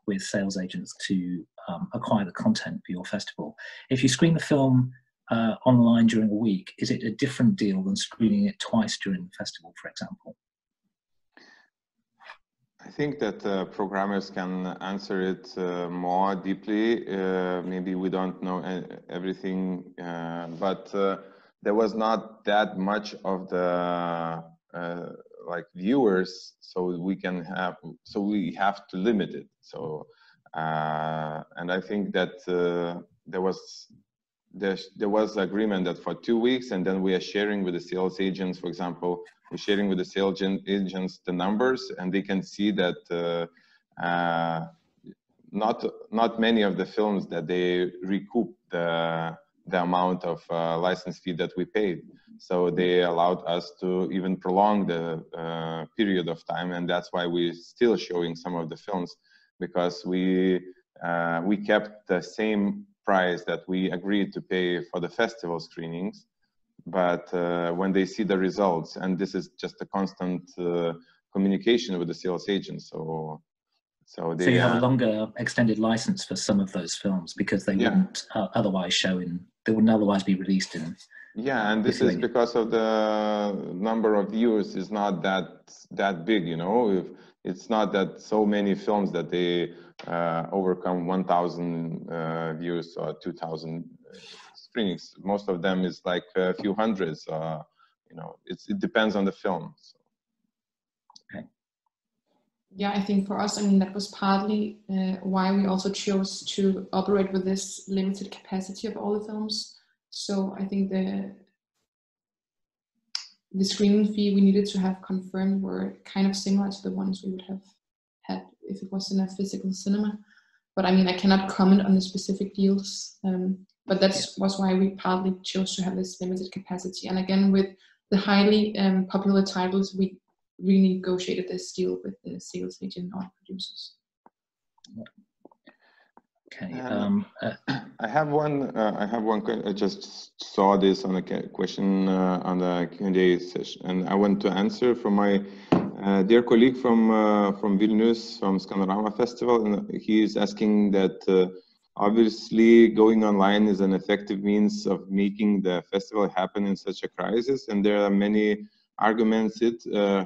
with sales agents to acquire the content for your festival. If you screen the film online during a week, is it a different deal than screening it twice during the festival, for example? I think that programmers can answer it more deeply. Maybe we don't know everything, but there was not that much of the like viewers, so we have to limit it. So and I think that there was agreement that for 2 weeks, and then we are sharing with the sales agents, for example, we're sharing with the sales agents the numbers, and they can see that not many of the films that they recoup the amount of license fee that we paid. So they allowed us to even prolong the period of time, and that's why we're still showing some of the films, because we kept the same price that we agreed to pay for the festival screenings. But when they see the results, and this is just a constant communication with the sales agents, so you have a longer extended license for some of those films, because they wouldn't otherwise they wouldn't otherwise be released in. Yeah, and this is because of the number of viewers is not that big, you know. It's not that so many films that they overcome 1,000 views or 2,000 screenings. Most of them is like a few hundreds. You know, it depends on the film. So. Okay. Yeah, I think for us, I mean, that was partly why we also chose to operate with this limited capacity of all the films. So I think the screening fee we needed to have confirmed were kind of similar to the ones we would have had if it was in a physical cinema. But I mean, I cannot comment on the specific deals, but that was why we partly chose to have this limited capacity. And again, with the highly popular titles, we renegotiated this deal with the sales agent or producers. Okay. I have one. I just saw this on a question on the Q&A session, and I want to answer from my dear colleague from Vilnius, from Skanorama Festival, and he is asking that obviously going online is an effective means of making the festival happen in such a crisis, and there are many arguments.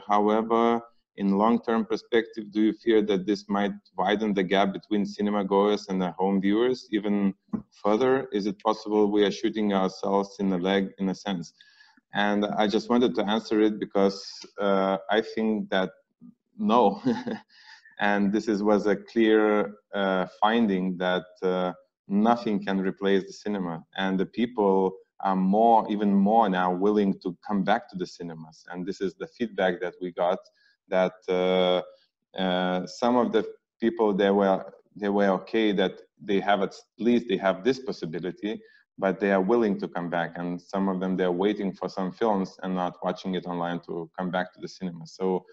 However, in long-term perspective, do you fear that this might widen the gap between cinema goers and the home viewers even further? Is it possible we are shooting ourselves in the leg in a sense? And I just wanted to answer it because I think that no. And this was a clear finding that nothing can replace the cinema. And the people are even more now willing to come back to the cinemas. And this is the feedback that we got, that some of the people, they were okay that they have at least they have this possibility, but they are willing to come back, and some of them, they're waiting for some films and not watching it online to come back to the cinema. So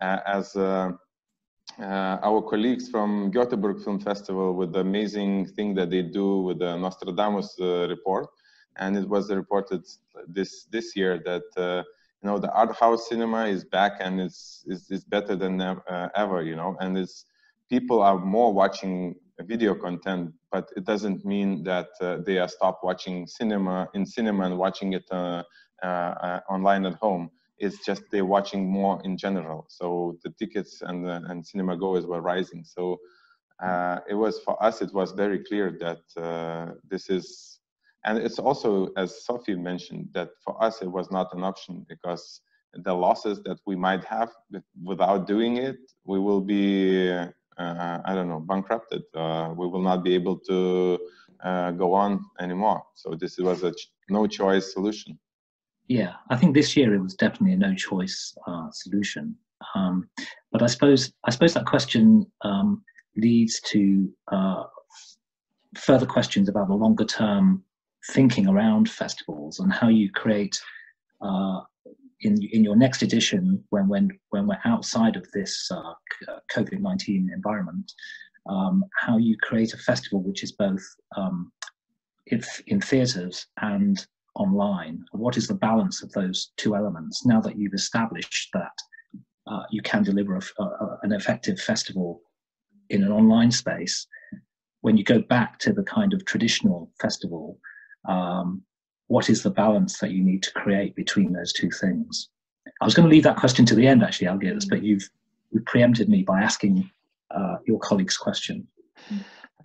as our colleagues from Göteborg Film Festival, with the amazing thing that they do with the Nostradamus report, and it was reported this year that you know, the art house cinema is back, and it's better than ever, you know, and people are more watching video content, but it doesn't mean that they are stopped watching cinema and watching it online at home. It's just they're watching more in general. So the tickets and cinema goers were rising. So it was, for us, it was very clear that this is. And it's also, as Sofie mentioned, that for us it was not an option, because the losses that we might have without doing it, we will be, I don't know, bankrupted. We will not be able to go on anymore. So this was a no-choice solution. Yeah, I think this year it was definitely a no-choice solution. But I suppose that question leads to further questions about the longer-term thinking around festivals and how you create in your next edition, when we're outside of this COVID-19 environment, how you create a festival which is both in theatres and online. What is the balance of those two elements now that you've established that you can deliver an effective festival in an online space? When you go back to the kind of traditional festival, what is the balance that you need to create between those two things? I was going to leave that question to the end, actually, Algirdas, but you've preempted me by asking your colleague's question.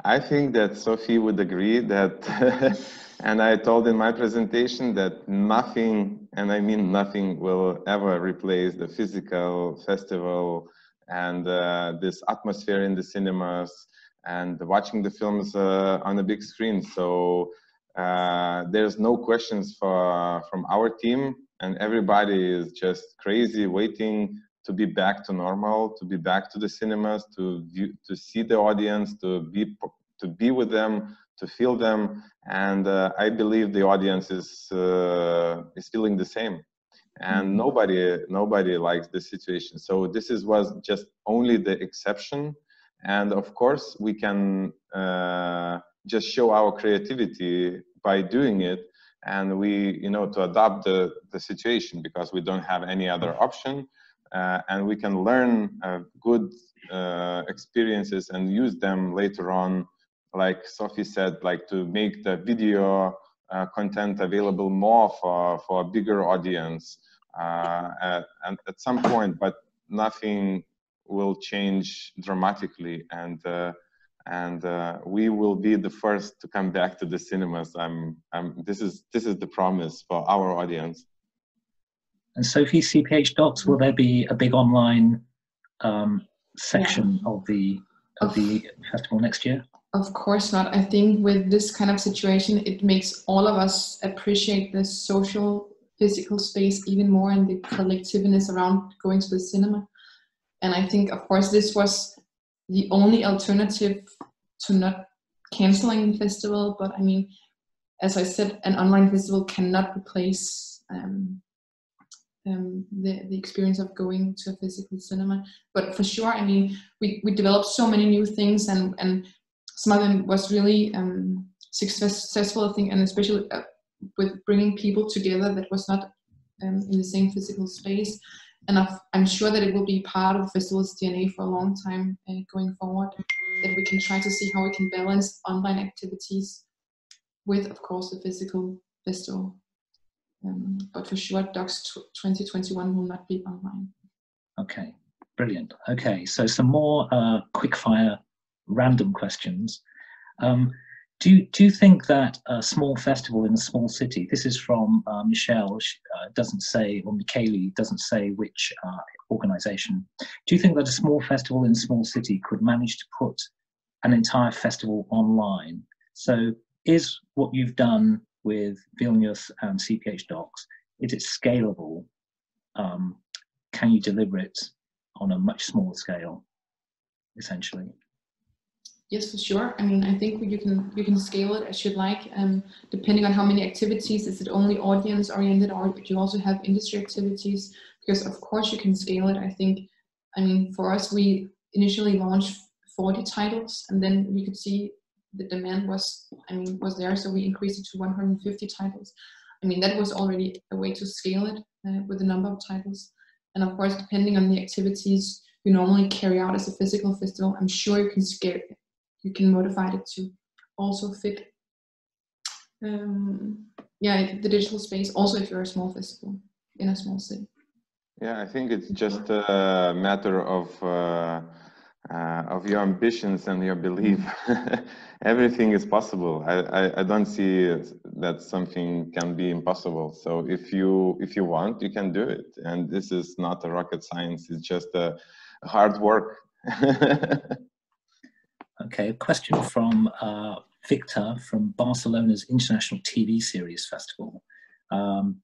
I think that Sofie would agree that, and I told in my presentation that nothing, and I mean nothing, will ever replace the physical festival and this atmosphere in the cinemas and watching the films on a big screen. So there's no questions from our team, and everybody is just crazy waiting to be back to normal, to be back to the cinemas, to see the audience, to be with them, to feel them, and I believe the audience is feeling the same, and nobody likes the situation. So this was just only the exception, and of course we can just show our creativity by doing it, and we, to adapt the situation, because we don't have any other option, and we can learn good experiences and use them later on, like Sofie said, like to make the video content available more for a bigger audience at some point, but nothing will change dramatically, and we will be the first to come back to the cinemas. This is the promise for our audience. And Sofie, CPH Docs, will there be a big online section of the festival next year? Of course not. I think with this kind of situation, it makes all of us appreciate the social, physical space even more, and the collectiveness around going to the cinema. And I think, of course, this was the only alternative to not canceling the festival. But I mean, as I said, an online festival cannot replace the experience of going to a physical cinema. But for sure, I mean, we developed so many new things, and some of them was really successful, I think, and especially with bringing people together that was not in the same physical space. And I'm sure that it will be part of the festival's DNA for a long time going forward, that we can try to see how we can balance online activities with, of course, the physical festival. But for sure, Docs 2021 will not be online. Okay, brilliant. Okay, so some more quick-fire random questions. Do you think that a small festival in a small city, this is from Michelle, doesn't say, or Michele doesn't say which organization. Do you think that a small festival in a small city could manage to put an entire festival online? So is what you've done with Vilnius and CPH Docs, is it scalable? Can you deliver it on a much smaller scale, essentially? Yes, for sure. I mean, I think you can scale it as you'd like, depending on how many activities. Is it only audience oriented, or do you also have industry activities? Because of course you can scale it. I think, I mean, for us, we initially launched 40 titles, and then we could see the demand was there, so we increased it to 150 titles. I mean, that was already a way to scale it with the number of titles. And of course, depending on the activities you normally carry out as a physical festival, I'm sure you can scale it. You can modify it to also fit the digital space, also if you're a small festival in a small city. Yeah, I think it's just a matter of your ambitions and your belief. Everything is possible. I don't see that something can be impossible. So if you want, you can do it. And this is not a rocket science. It's just a hard work. Okay, a question from Victor from Barcelona's International TV Series Festival.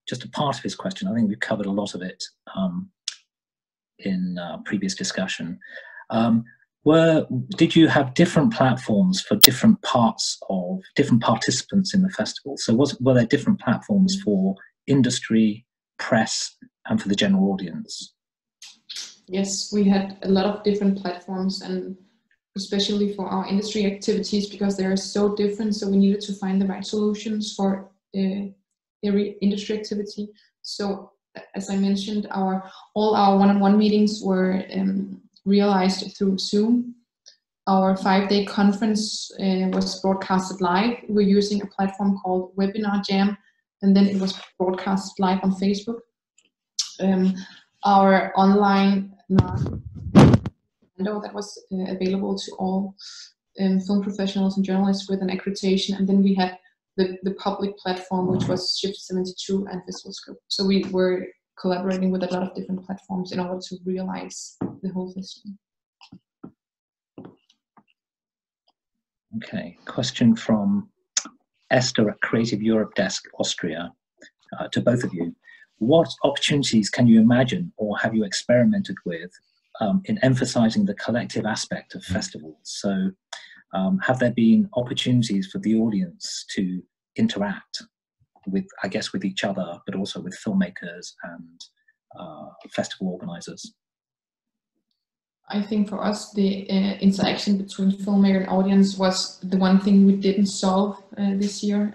Just a part of his question, I think we've covered a lot of it in previous discussion. Did you have different platforms for different parts of different participants in the festival? So were there different platforms for industry, press, and for the general audience? Yes, we had a lot of different platforms, and especially for our industry activities, because they are so different. So we needed to find the right solutions for every industry activity. So as I mentioned, all our one-on-one meetings were realized through Zoom. Our 5-day conference was broadcasted live. We're using a platform called Webinar Jam, and then it was broadcasted live on Facebook. Our online that was available to all film professionals and journalists with an accreditation, and then we had the public platform, which was Shift 72 and Visual Scope. So we were collaborating with a lot of different platforms in order to realize the whole festival. Okay, question from Esther at Creative Europe Desk, Austria, to both of you. What opportunities can you imagine or have you experimented with in emphasizing the collective aspect of festivals? So have there been opportunities for the audience to interact with, I guess, with each other, but also with filmmakers and festival organizers? I think for us, the interaction between filmmaker and audience was the one thing we didn't solve this year.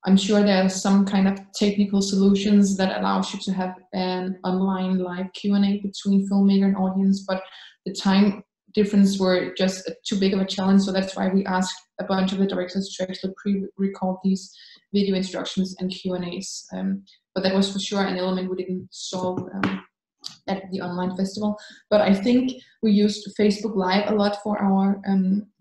I'm sure there are some kind of technical solutions that allows you to have an online live Q&A between filmmaker and audience, but the time difference were just too big of a challenge. So that's why we asked a bunch of the directors to actually pre-record these video instructions and Q&As. But that was for sure an element we didn't solve at the online festival. But I think we used Facebook Live a lot for our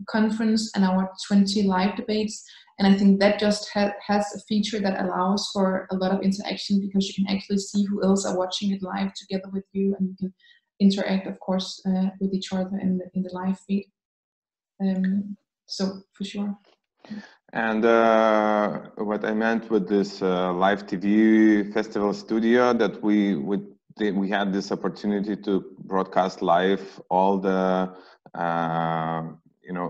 conference and our 20 live debates. And I think that just has a feature that allows for a lot of interaction, because you can actually see who else are watching it live together with you, and you can interact, of course, with each other in the live feed. So for sure. And what I meant with this live TV festival studio, that we had this opportunity to broadcast live all the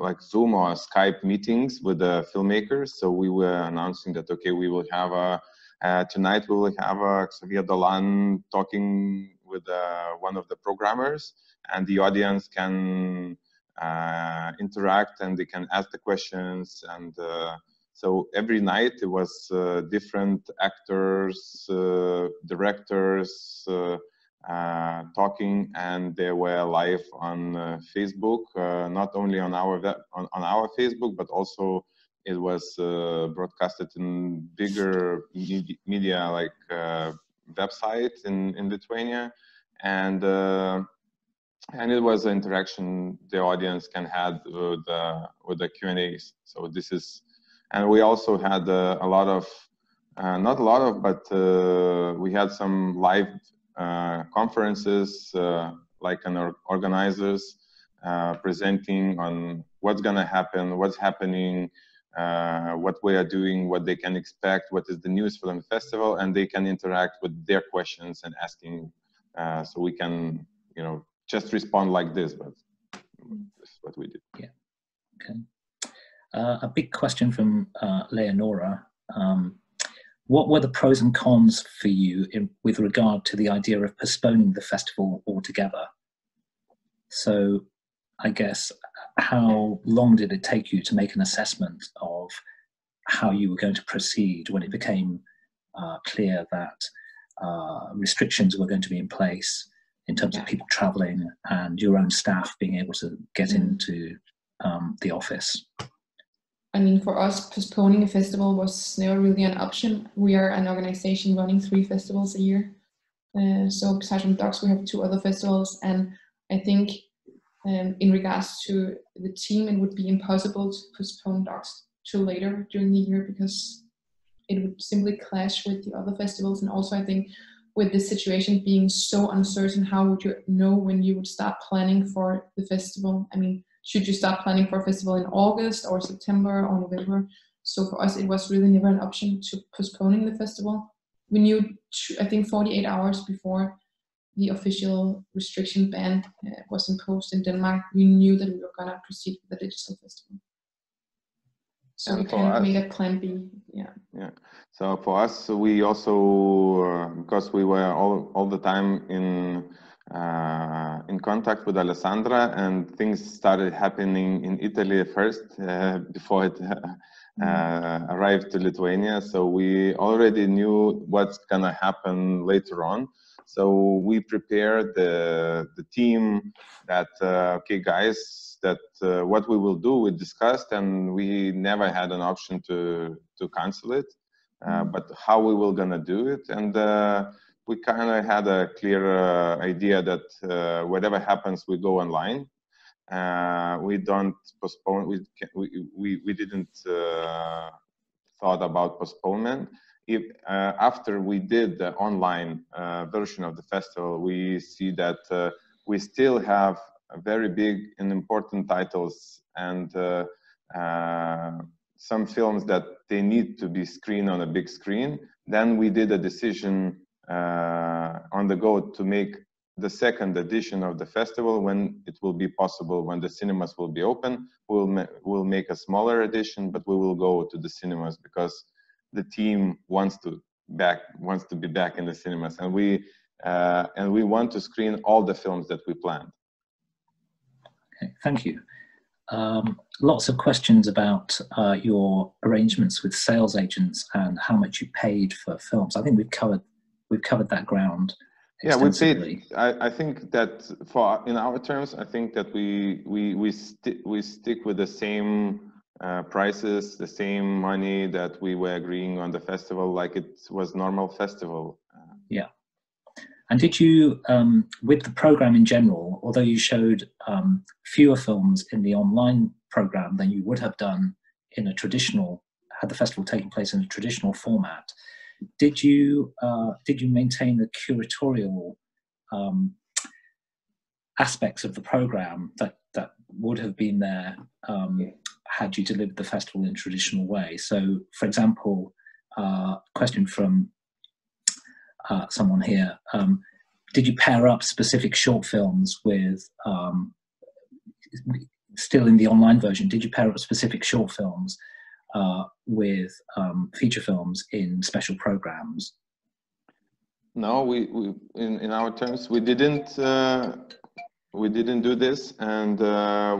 like Zoom or Skype meetings with the filmmakers. So we were announcing that, okay, we will have tonight we will have Xavier Dolan talking with one of the programmers, and the audience can interact and they can ask the questions. And so every night it was different actors, directors talking, and they were live on Facebook, not only on our Facebook, but also it was broadcasted in bigger media like websites in Lithuania, and it was an interaction the audience can have with the Q&As. So this is, and we also had a lot of, not a lot of, but we had some live conferences, like organizers presenting on what's gonna happen, what's happening, what we are doing, what they can expect, what is the news for the festival, and they can interact with their questions and asking, so we can, just respond like this, but this is what we did. Yeah, okay. A big question from Leonora. What were the pros and cons for you with regard to the idea of postponing the festival altogether? So I guess, how long did it take you to make an assessment of how you were going to proceed when it became clear that restrictions were going to be in place in terms of people traveling and your own staff being able to get into the office? I mean, for us, postponing a festival was never really an option. We are an organization running 3 festivals a year. So besides from Docs, we have 2 other festivals. And I think in regards to the team, it would be impossible to postpone Docs to later during the year, because it would simply clash with the other festivals. And also, I think with this situation being so uncertain, how would you know when you would start planning for the festival? I mean, should you start planning for a festival in August or September or November? So for us, it was really never an option to postponing the festival. We knew, I think, 48 hours before the official restriction ban was imposed in Denmark, we knew that we were going to proceed with the digital festival. So we kind of made a plan B. Yeah. So for us, we also, because we were all the time in contact with Alessandra, and things started happening in Italy first before it arrived to Lithuania. So we already knew what's gonna happen later on. So we prepared the team that, okay guys, that what we will do, we discussed, and we never had an option to cancel it, but how we were gonna do it. And we kind of had a clear idea that whatever happens, we go online. We don't postpone. We didn't thought about postponement. If after we did the online version of the festival, we see that we still have very big and important titles, and some films that they need to be screened on a big screen. Then we did a decision on the go to make the second edition of the festival when it will be possible, when the cinemas will be open. We'll make a smaller edition, but we will go to the cinemas because the team wants to be back in the cinemas, and we want to screen all the films that we planned. Okay, thank you. Lots of questions about your arrangements with sales agents and how much you paid for films. I think we've covered that ground. Yeah, we paid. I think that in our terms, I think that we stick with the same prices, the same money that we were agreeing on the festival, like it was normal festival. Yeah. And did you, with the program in general, although you showed fewer films in the online program than you would have done in a traditional, had the festival taken place in a traditional format, did you maintain the curatorial aspects of the program that would have been there had you delivered the festival in a traditional way? So, for example, question from someone here, did you pair up specific short films with, still in the online version, did you pair up specific short films with feature films in special programs? No, we in our terms we didn't do this, and but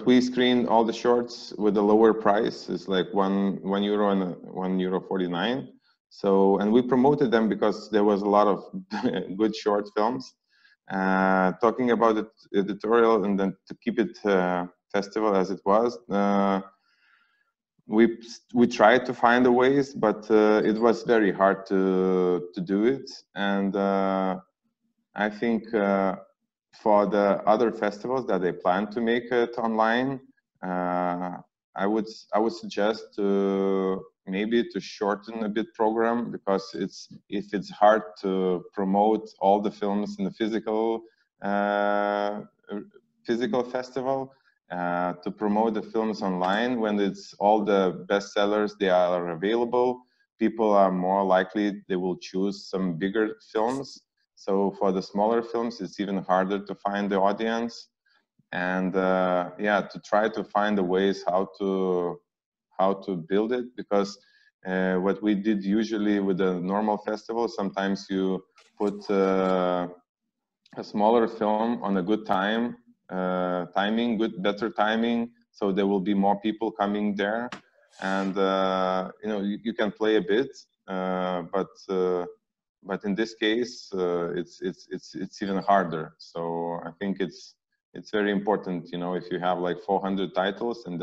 we screened all the shorts with a lower price. It's like €1 and €1.49. So, and we promoted them because there was a lot of good short films. Talking about the editorial, and then to keep it festival as it was, we tried to find the ways, but it was very hard to do it. And I think for the other festivals that they plan to make it online, I would suggest to maybe to shorten a bit program, because if it's hard to promote all the films in the physical festival, to promote the films online when it's all the bestsellers, they are available, people are more likely they will choose some bigger films. So for the smaller films, it's even harder to find the audience. And yeah, to try to find the ways how to build it, because what we did usually with a normal festival, sometimes you put a smaller film on a good better timing, so there will be more people coming there, and you know, you can play a bit, but in this case, it's even harder. So I think it's very important, you know, if you have like 400 titles, and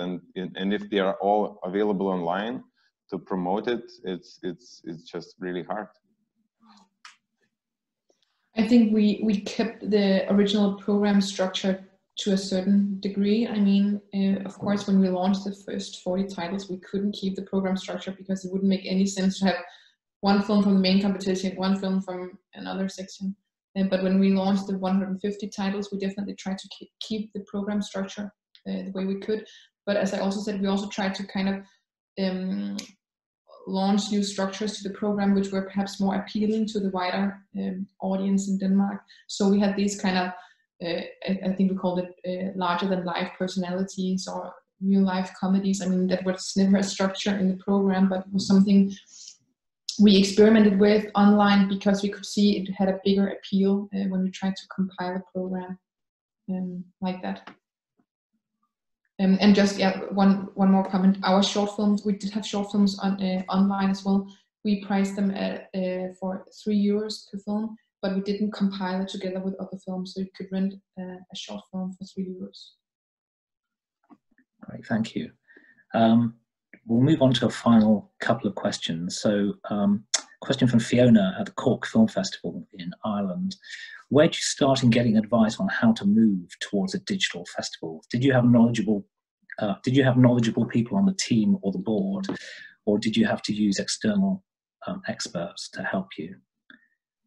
if they are all available online, to promote it, it's just really hard. I think we kept the original program structure to a certain degree. I mean, of course, when we launched the first 40 titles, we couldn't keep the program structure because it wouldn't make any sense to have one film from the main competition, one film from another section. But when we launched the 150 titles, we definitely tried to keep the program structure the way we could. But as I also said, we also tried to kind of launch new structures to the program, which were perhaps more appealing to the wider audience in Denmark. So we had these kind of, I think we called it larger than life personalities or real life comedies. I mean, that was never a structure in the program, but it was something we experimented with online because we could see it had a bigger appeal when we tried to compile a program like that. And just, yeah, one more comment. Our short films, we did have short films on online as well. We priced them at for €3 per film, but we didn't compile it together with other films, so you could rent a short film for €3. Great, thank you. We'll move on to a final couple of questions. So, question from Fiona at the Cork Film Festival in Ireland. Where did you start in getting advice on how to move towards a digital festival? Did you have knowledgeable people on the team or the board, or did you have to use external experts to help you?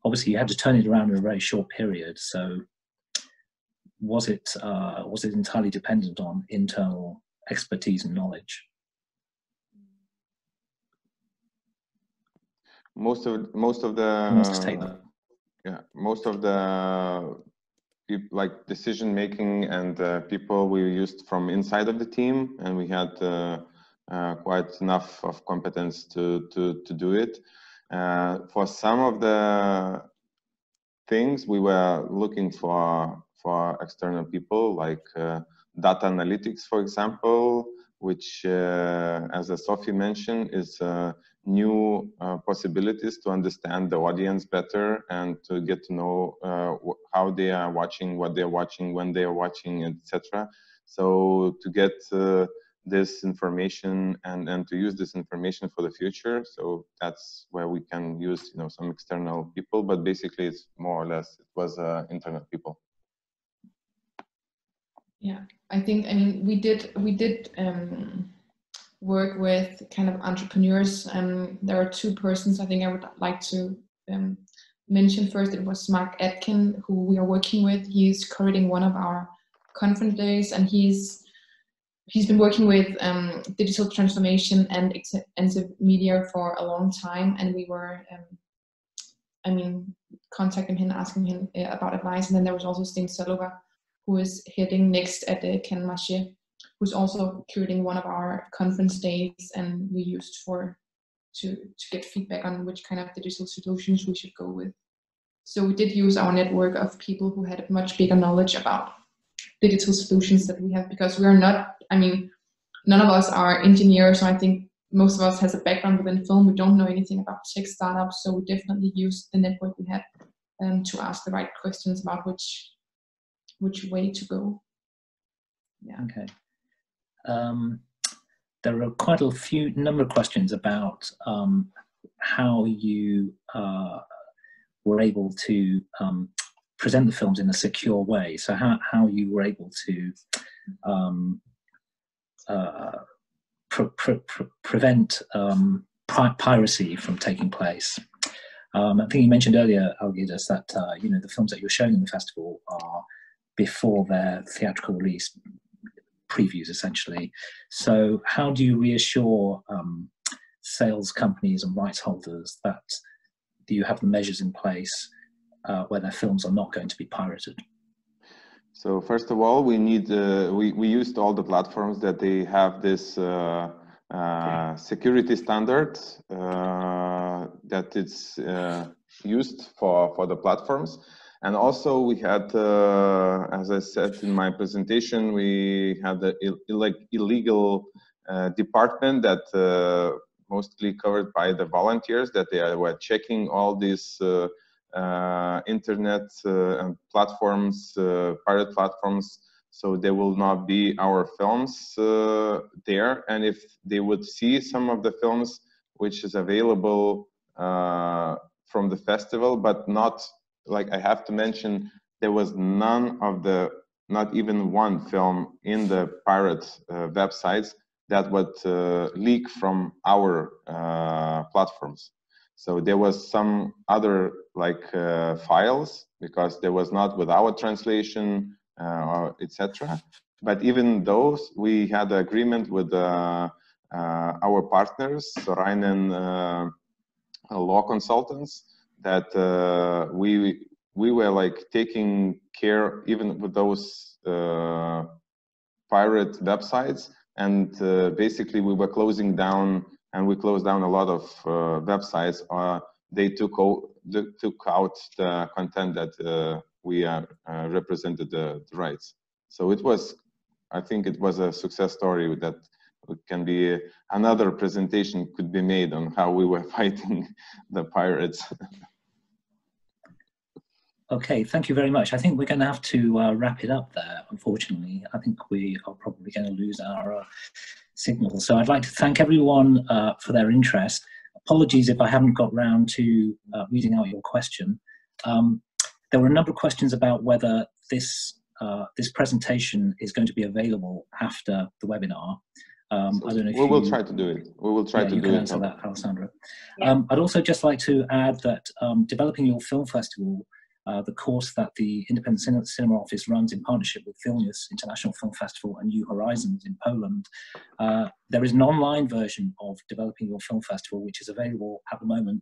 Obviously, you had to turn it around in a very short period. So, was it entirely dependent on internal expertise and knowledge? Most of the like decision making and people we used from inside of the team, and we had quite enough of competence to do it. For some of the things we were looking for external people, like data analytics, for example, which, as Sofie mentioned, is new possibilities to understand the audience better and to get to know how they are watching, what they're watching, when they are watching, etc. So to get this information and to use this information for the future. So that's where we can use, you know, some external people, but basically it's more or less, it was internet people. Yeah, I think, I mean, we did work with kind of entrepreneurs. There are two persons I think I would like to mention. First, it was Mark Atkin, who we are working with. He's curating one of our conference days, and he's been working with digital transformation and extensive media for a long time, and we were I mean, contacting him, asking him about advice. And then there was also Sten Solova, who is heading next at the Can Marché, who's also curating one of our conference days, and we used to get feedback on which kind of digital solutions we should go with. So we did use our network of people who had much bigger knowledge about digital solutions that we have, because we are not, I mean, none of us are engineers, so I think most of us has a background within film. We don't know anything about tech startups, so we definitely used the network we had to ask the right questions about which way to go. Yeah. Okay. There are quite a number of questions about how you were able to present the films in a secure way. So how you were able to prevent piracy from taking place. I think you mentioned earlier, Algirdas, that you know, the films that you're showing in the festival are before their theatrical release, previews essentially. So how do you reassure sales companies and rights holders that you have the measures in place where their films are not going to be pirated? So first of all, we need we used all the platforms that they have this security standard that it's used for the platforms. And also we had, as I said in my presentation, we had the illegal department that mostly covered by the volunteers, that they were checking all these internet and platforms, pirate platforms, so there will not be our films there. And if they would see some of the films which is available from the festival, but not, like I have to mention, there was not even one film in the pirate websites that would leak from our platforms. So there was some other files, because there was not with our translation, etc. But even those, we had an agreement with our partners, Sorainen law consultants, that we were like taking care even with those pirate websites, and basically we were closing down, and we closed down a lot of websites. They took out the content that we represented the rights. So it was, I think it was a success story that can be another presentation could be made on how we were fighting the pirates. Okay, thank you very much. I think we're going to have to wrap it up there, unfortunately. I think we are probably going to lose our signal. So I'd like to thank everyone for their interest. Apologies if I haven't got round to reading out your question. There were a number of questions about whether this presentation is going to be available after the webinar. I don't know if we will try to do it. We will try to do it. You can answer that, Alessandra. Yeah. I'd also just like to add that Developing Your Film Festival, the course that the Independent Cinema Office runs in partnership with Vilnius International Film Festival and New Horizons in Poland. There is an online version of Developing Your Film Festival, which is available at the moment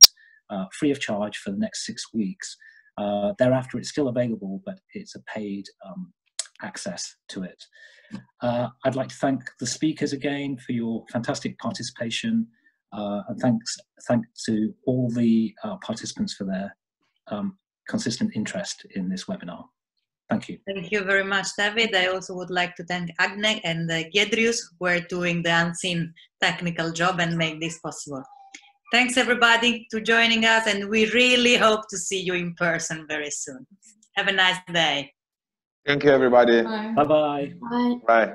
free of charge for the next 6 weeks. Thereafter, it's still available, but it's a paid access to it. I'd like to thank the speakers again for your fantastic participation, and thanks to all the participants for their consistent interest in this webinar. Thank you. Thank you very much, David. I also would like to thank Agne and Giedrius, who are doing the unseen technical job and make this possible. Thanks everybody to joining us, and we really hope to see you in person very soon. Have a nice day. Thank you, everybody. Bye. Bye-bye. Bye. Bye.